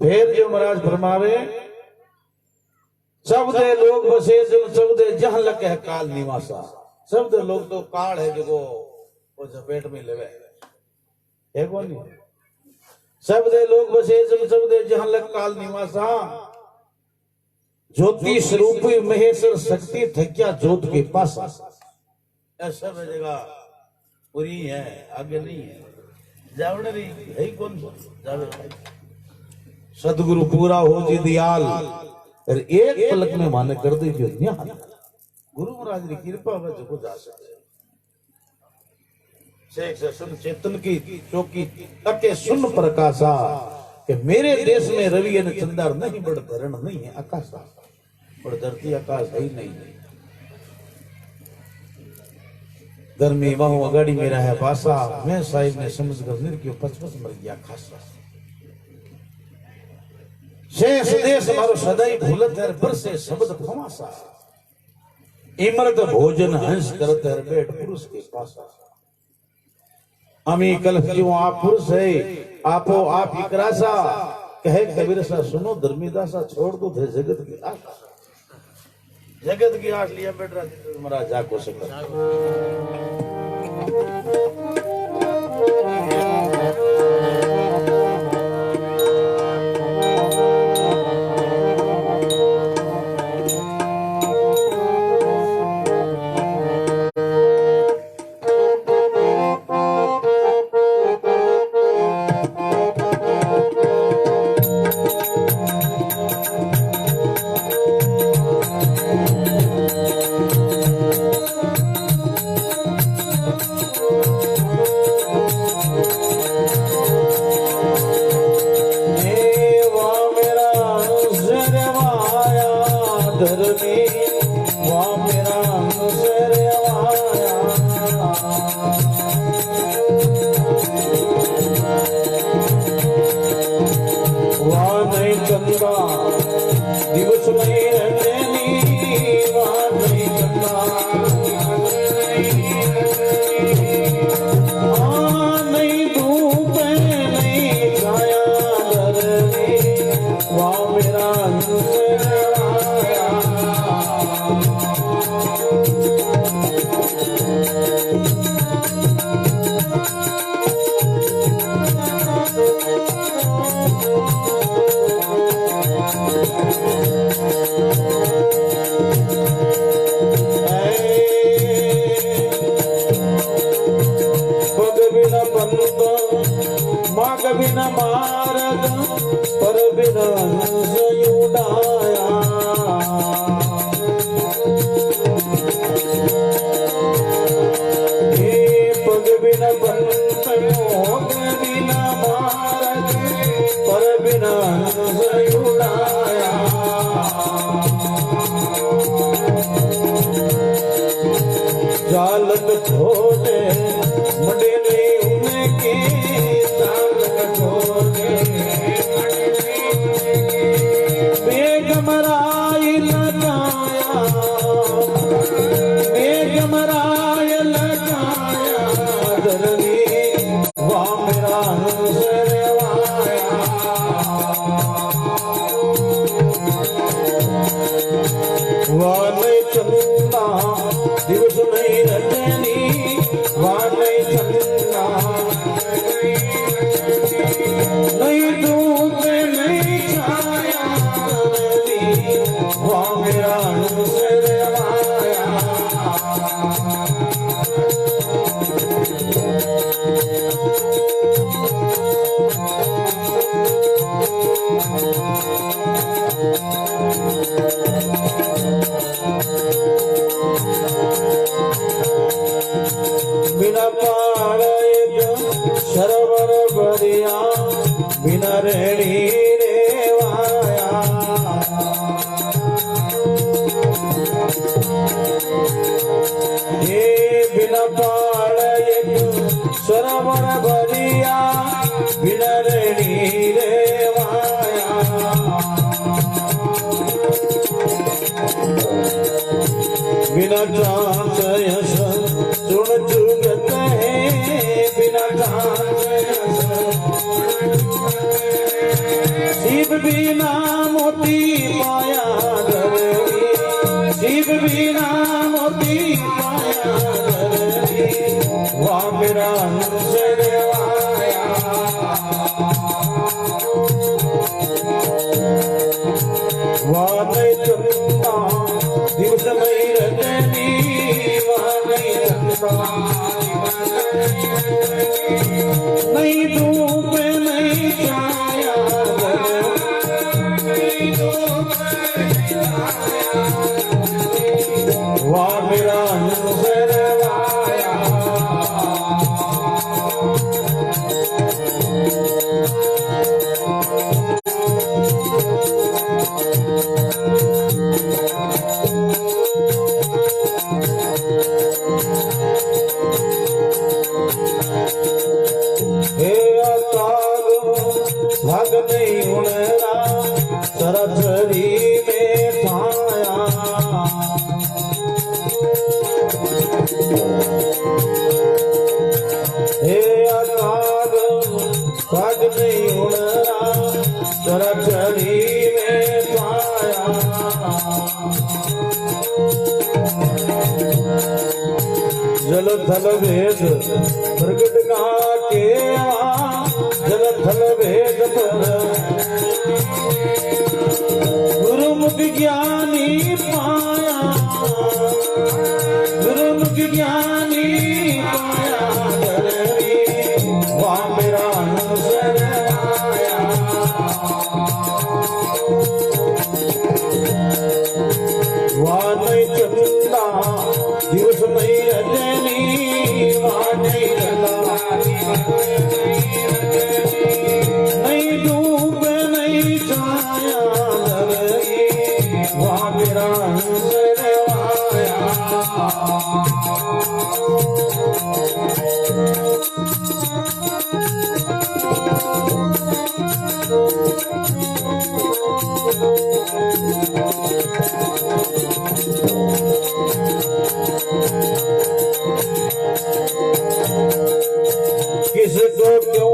फिर जो महाराज फरमावे सबदे लोग बसे जन सबदे जहां लगे है काल निवासा। सबदे लोग तो काल है जो वो चपेट में लेवे है कौन नहीं। सबदे लोग बसे जन सबदे जहां लग काल निवासा। ज्योति स्वरूप महेश्वर शक्ति थक्या जोत के पास। ऐसा जगह पूरी है आगे नहीं है। जावड़े नहीं है कौन जावे। सदगुरु पूरा हो जी दयाल और एक पलक में माने कर दे जो गुरु महाराज की कृपा में जो जा सके। शेख से सुन चेतन की चौकी तके सुन प्रकाशा कि मेरे देश में रवि ने चंदार नहीं बड़ धरण नहीं है आकाशा। बड़ धरती आकाश है ही नहीं। धर्मी वहां अगाड़ी मेरा है पासा। मैं साहिब ने समझ कर निर्क्यों पचपच मर गया खासा। शेष देश मारो सदाई भूलत है बरसे शब्द फमासा। इमरत भोजन हंस करत है बैठ पुरुष के पासा। अमी कल क्यों आप पुरुष है आपो आप इकरासा। कहे कबीर सा सुनो धर्मीदासा छोड़ दो थे जगत की आस। जगत की आस लिया बैठ रहा महाराज जाको से दिवस नहीं नहीं धूप नहीं छाया वहाँ मेरा माग बिना मारग पर बिना उड़ाया। पग बिना पंत मोग बिना मारग पर बिना उड़ाया। जालक छोड़े मुंडे नहीं उनके बेगमराय लगाया दरवी वहाँ मेरा सरवाया। वहाँ नहीं चलना दिवस नहीं रजनी वहाँ नहीं चलना नहीं धूप नहीं छाया वहाँ मेरा सरवाया। बिना पाड़ सरोवर बढ़िया बिना रेणी रेवाया। ये बिना पाड़ सरोवर बढ़िया बिना रेणी रेवाया। बिना चांद यश सुन जुगत है बिना चांद यश वाह मेरा हंसरवाया वाह नहीं चलता दिवस नहीं रजनी वाह नहीं चलता नहीं धूप नहीं छाया वाह मेरा हंसरवाया हे अताग भाग नहीं उड़ना सरस्वती में छाया हे अताग भाग नहीं उड़ना सरस्वती में छाया जल थल भेद प्रकट कहा के जल थल भेद पर गुरुमुख ज्ञानी पाया गुरुमुख ज्ञानी पाया धरणी वाह मेरा हंसरवाया वाह नहीं चलता दिवस नहीं रजनी वाह नहीं चलता नहीं धूप नहीं छाया धरणी वाह मेरा हंसरवाया किसको क्यों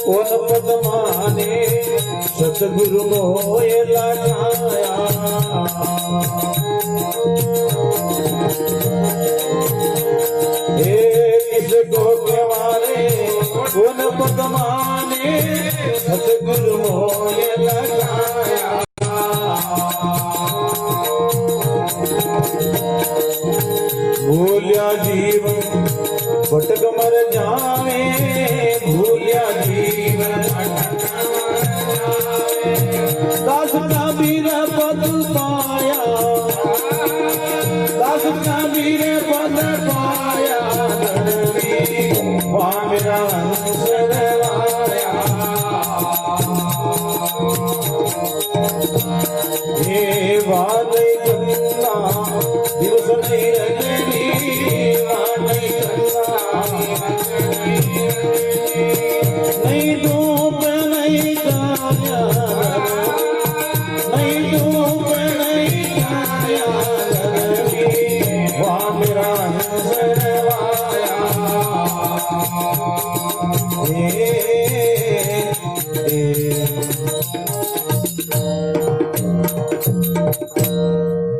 कौन पद माने सतगुरु मोय लगाया हे किसको क्यों कौन पद माने सतगुरु मोय लगाया भूलिया जीवन भटक मर जावे भूलिया जीवन दास कबीर पद पाया दास कबीर पद पाया वाह मेरा हंसरवाया हे वाह नहीं चलता दिवस नहीं रजनी वाह नहीं नहीं धूप नहीं छाया नहीं धूप नहीं छाया वाह मेरा हंसरवाया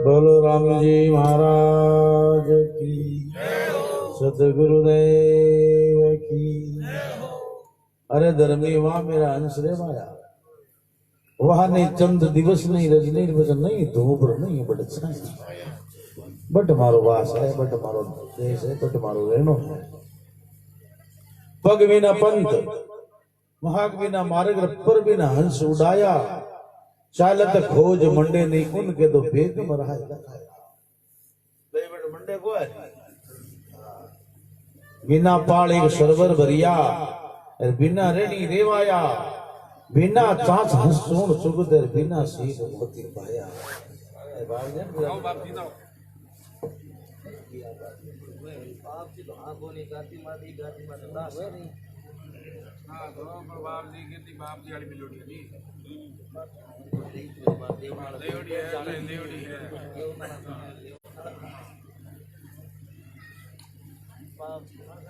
बोलो राम जी महाराज की सतगुरुदेव की अरे धर्मी वहां मेरा अंश रे माया वहां नहीं चंद दिवस नहीं रजनी वचन नहीं धूप नहीं बट बट मारो वास है बट मारो देश है बट मारो रेणु है पग बिना पंथ महाग बिना मार्ग पर बिना हंस उड़ाया चालत खोज मंडे नहीं उनके तो भेद मरा मंडे को है बिना पाल एक सरवर भरिया बिना रेणी रेवाया बिना चांस हंसून सुगदर बिना सीध मोती पाया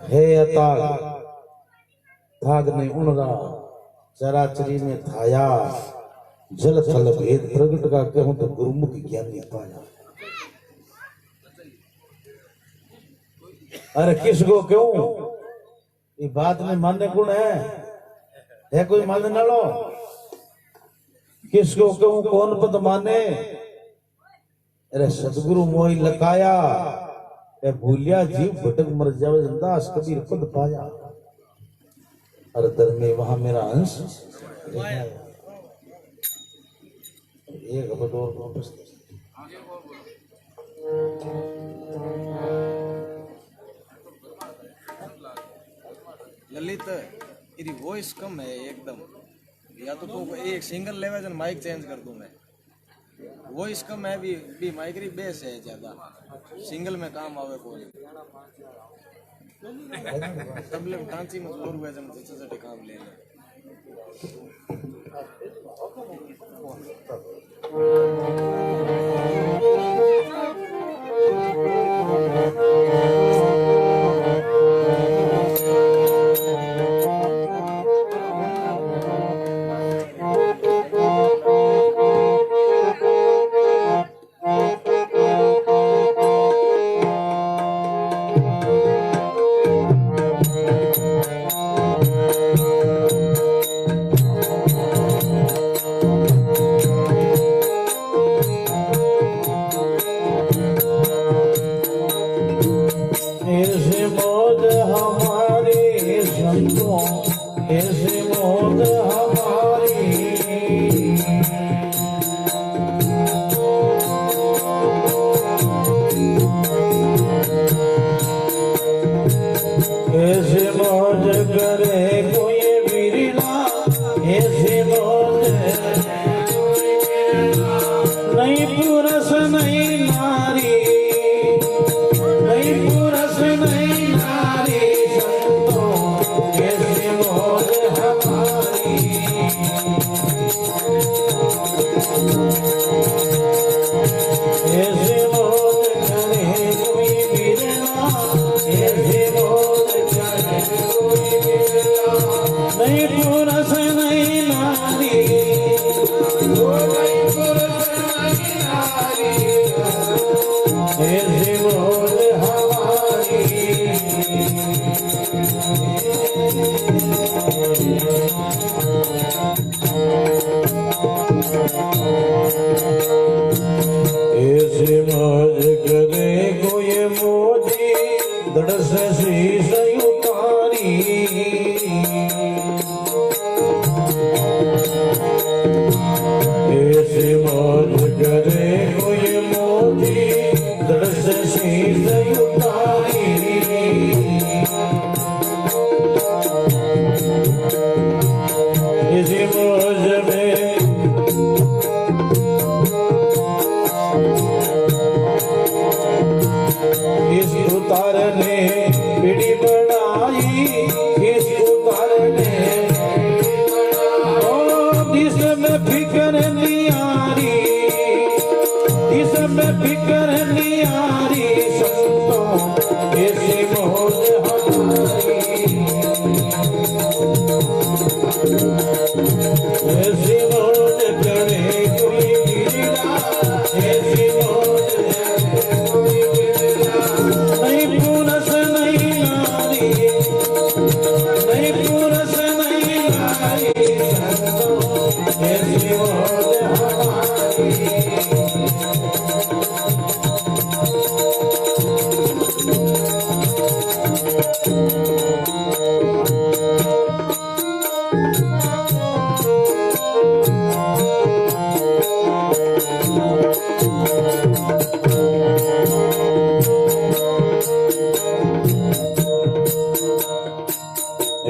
हे अताग थाग ने उणरा चराचरी में थाया जल थल भेद प्रगट का कहूं तो गुरुमुख ज्ञानी पाया अरे किसको क्यों ये बात में मानने कौन है कोई मान ना लो किसको क्यों कौन पद माने अरे सतगुरु मोहि लकाया ए भूलिया जीव भटक मर जावे दास कबीर पद पाया अरे दर में वहां मेरा अंश एक अब और वापस ललित तेरी वॉइस कम है एकदम या तो तू एक सिंगल लेवे जन माइक चेंज कर दूं मैं वॉइस कम है भी माइक री बेस है ज्यादा सिंगल में काम आवे कोई तबले टांची में जोर हुए जन जैसे काम ले ले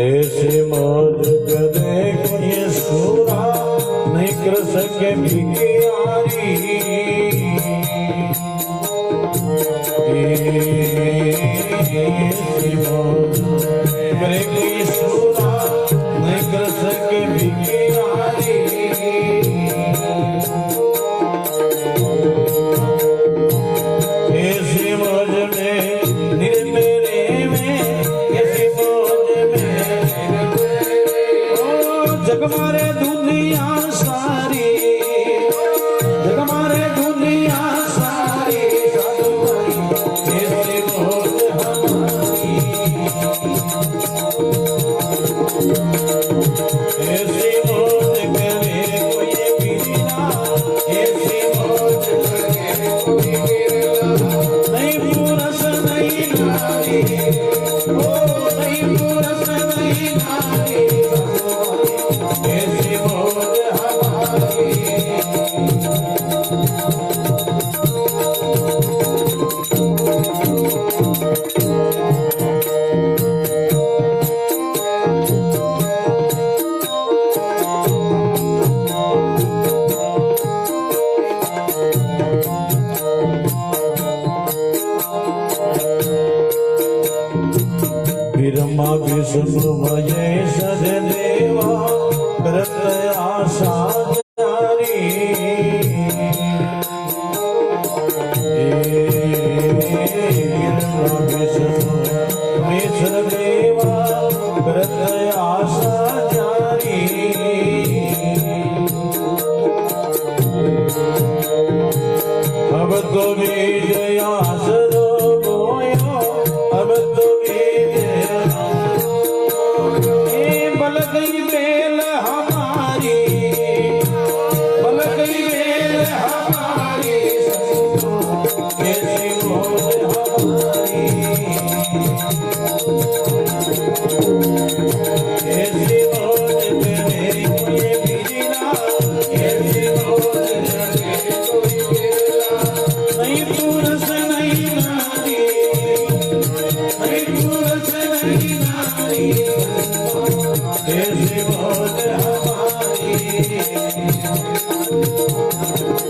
ऐसे मौज करे कोई सूरा नहीं कर सके भिखारी ऐसे मौज करे कोई सूरा नहीं कर सके भिखारी ऐसे मौज में निर्मेरे में ऐसी मौज में जग मारे दुनिया सारी जग मारे दुनिया सारी ऐसी मौज हमारी गिरमा विष्णु महेश देवा करत आशा जारी गिरमा विष्णु महेश देवा करत आशा जारी अब तो विजया सरो बोयो अब तो विजया बल गई बेल हमारी बल गई बेल हमारी कैसी मौज हमारी कैसी मौज तेरे कोई बिना कैसी मौज तेरे कोई बिना नहीं पुरुष नहीं नारी नहीं पुरुष नहीं नारी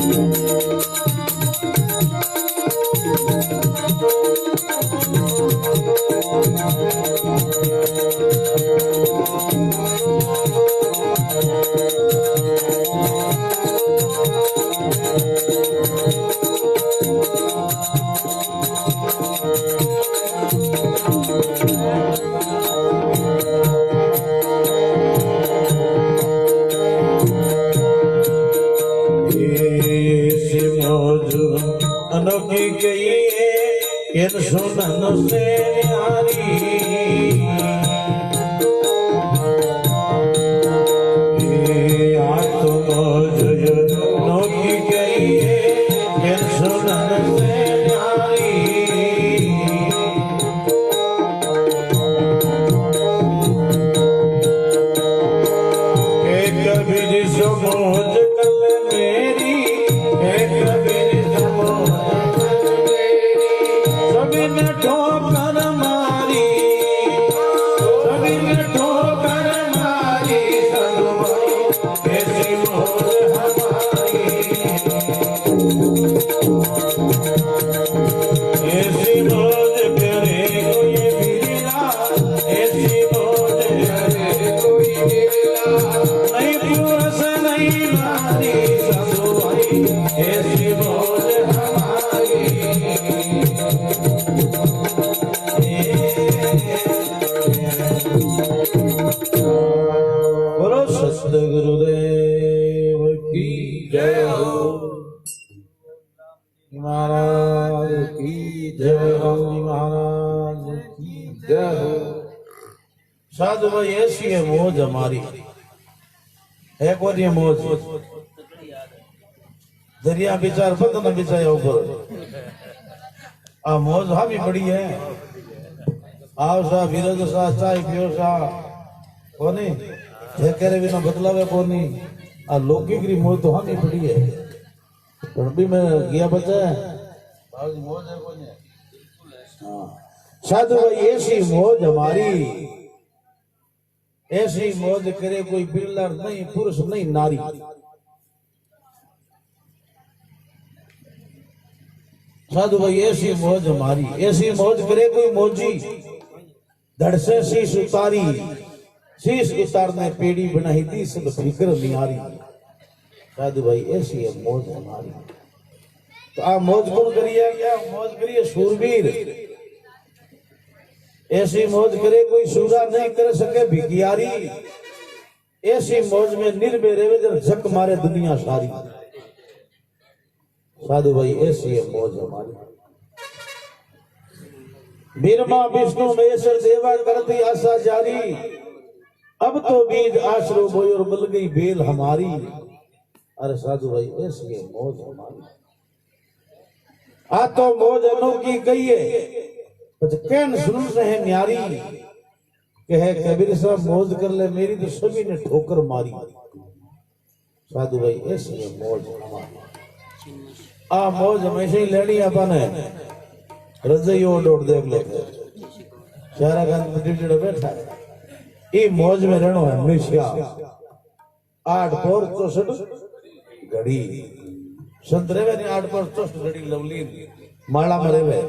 कैसी मौज हमारी ऐसी मौज अनोखी गई है ये सुनन से न्यारी आज तो मौज अनोखी गई है ये सुनन से न्यारी एक कबीर सो मौज कल मेरी एक कबीर सो मौज कल मेरी सभी ने ठोकर मारी सभी ने ठोकर मारी सब कैसी मौज हमारी ऐसी मौज करे कोई बिना ऐसी मौज करे कोई बिना नहीं पुरुष नहीं नारी सब भाई ऐसी मौज हमारी बोलो सतगुरुदेव की जय हो महाराज की जय हो महाराज की जय हो साधु भाई ऐसी है मौज हमारी एक और ये मौज दरिया बिचार पत न बिछाया ऊपर आ मौज हाँ भी बड़ी है आओ सा विरोध सा चाय पियो सा कोनी ठेकेरे बिना बदलावे कोनी आ लौकिक री मौज तो हाँ भी बड़ी है पर भी मैं गया बचा है मौज है कोनी हाँ साधु भाई ऐसी मौज हमारी ऐसी मौज करे कोई बिल्डर नहीं पुरुष नहीं नारी साधु भाई ऐसी मौज हमारी ऐसी मौज करे कोई मौजी धड़ से शीश उतारी शीश उतारने पेड़ी बनाई थी सब फिक्र निहारी साधु भाई ऐसी है मौज हमारी तो आप मौज कौन करिए क्या मौज करिए शूरवीर ऐसी मौज करे कोई सूरा नहीं कर सके भिखियारी ऐसी मौज में निर्भय रहे जब झक मारे दुनिया सारी साधु भाई ऐसी है मौज हमारी बीरमा विष्णु महेश्वर देवा करती आशा जारी अब तो बीज आश्रो बोई और मिल गई बेल हमारी अरे साधु भाई ऐसी है मौज हमारी आ तो मौज अनोखी गई है कैन सुन रहे न्यारी कहे कबीर साहब मौज कर ले मेरी तो सभी ने ठोकर मारी साधु भाई ऐसी है मौज हमारी आ मौज हमेशा ही लेनी अपन है रजई ओड देख ले सारा गांव बैठा है ये मौज में रहना है हमेशा 8 पर 64 घड़ी संत रेवे ने 8 पर 64 घड़ी लवली माला में रेवे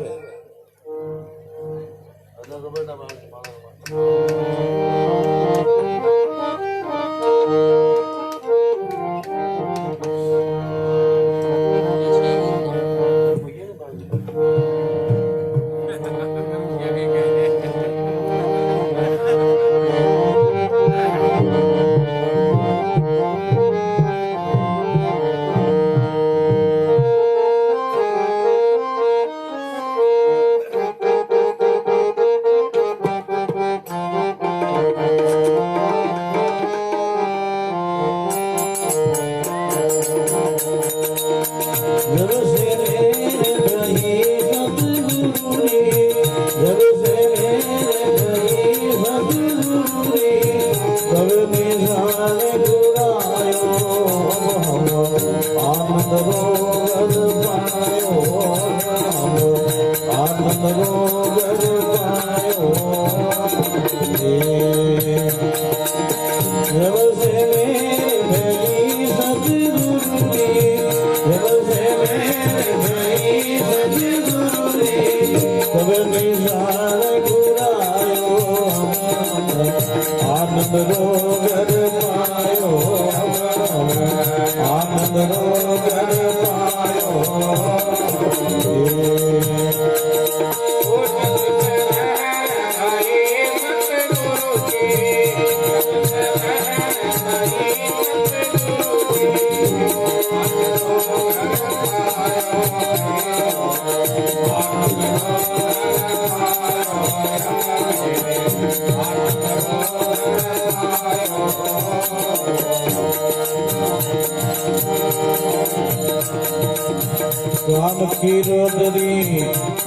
राम की रोदरी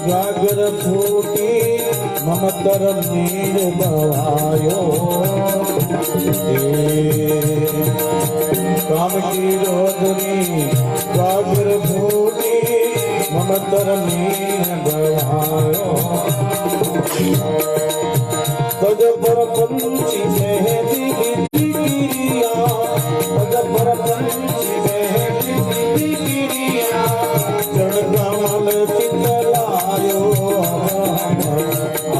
जागर फूटी ममतर नीर बहायो राम की रोदरी जागर फूटी ममतर नीर बहायो तज पर पंछी मेहदी गिरिया तज पर पंछी मेहदी गिरिया जड़गावल चितलायो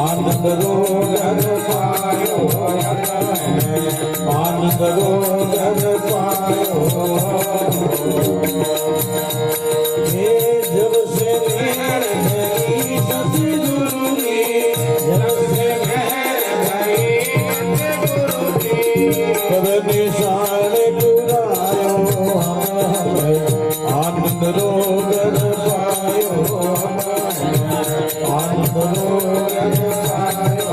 आनंद रोगर पायो आनंद रोगर पायो हे जब से मेरे भई सतगुरु ने जब से मेरे भई सतगुरु ने तब निशान गुरायो आनंद रोगर पायो आनंद रोगर पायो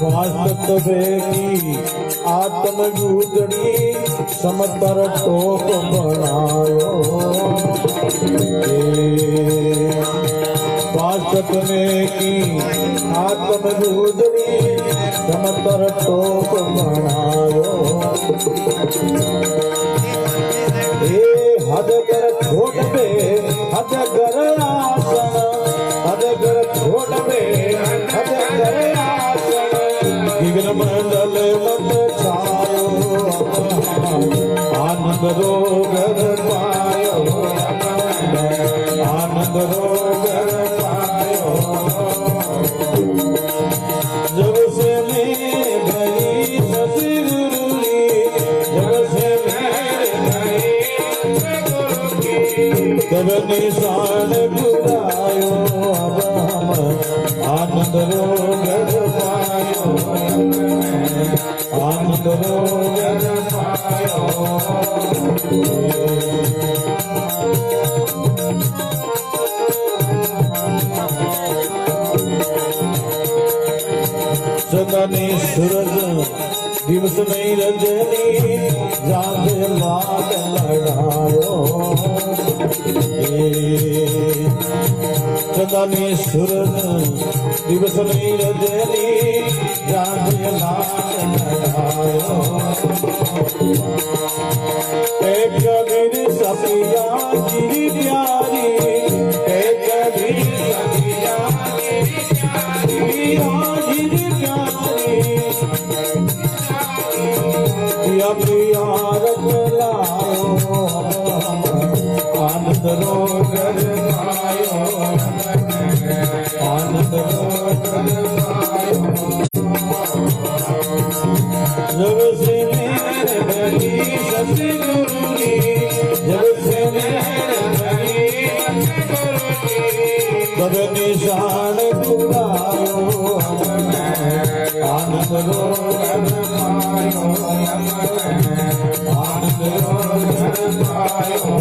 वास्तव की आत्म गुजरी समतर टोप बनायो वास्तव की आत्म गुजरी समतर टोप बनायो हद कर छोट पे हद कर आसन हद कर छोट पे हद कर आसन विघ्न मंडल मत छायो आनंद रोगर पायो आनंद रोगर पायो जब से मेरे भई सतगुरु रे जब से मेरे भई तब निशान गुरायो अब हम आनंद रोगर पायो आनंद रोगर पायो सदने सूरज दिवस में रजनी जाग लाग लड़ायो सदने सूरज दिवस में रजनी जाग लाग लड़ायो एक सपिया जी प्यारी हे कबीर सपिया जी प्यारी पिया पिया रत लायो आनंद रोगर पायो आनंद रोगर पायो जब से मेरे भरी सतगुरु की जब से मेरे भरी तब निशान खुलायो आनंद रोगर पायो आनंद रोगर पायो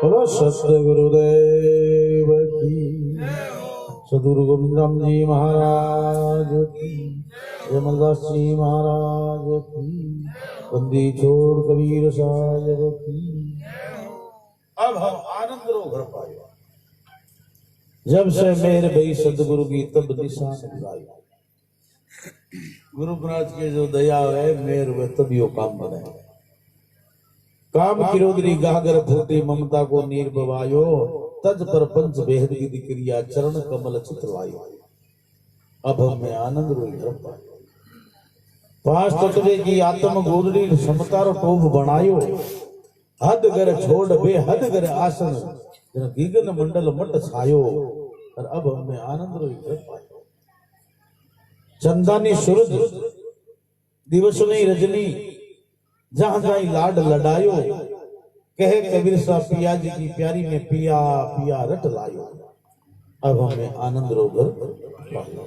बोलो सतगुरुदेव की सदगुरु गोविंद राम जी महाराज की जयमलदास जी महाराज की बंदी छोड़ कबीर साहब की। अब हम आनंद रो घर पाए जब से मेरे भाई सदगुरु की तब निशान खुलाई। गुरु महाराज के जो दया है मेर वे तब यो काम बने। काम किरोदरी गागर फूटी ममता को नीर बवायो तज पर पंच बेहद की दिक्रिया चरण कमल चितवायो। अब हमें आनंद रोई घर पायो। पांच तत्वे की आत्म गोदड़ी समतार टोभ बनायो हद कर छोड़ बेहद कर आसन गीगन मंडल मट छायो। और अब हमें आनंद रोई घर पायो। चंदानी सूरज दिवस नहीं रजनी जहां जाई लाड लडायो कहे कबीर सा पिया जी की प्यारी में पिया पिया रट लायो। अब हमें आनंद रोगर पायो।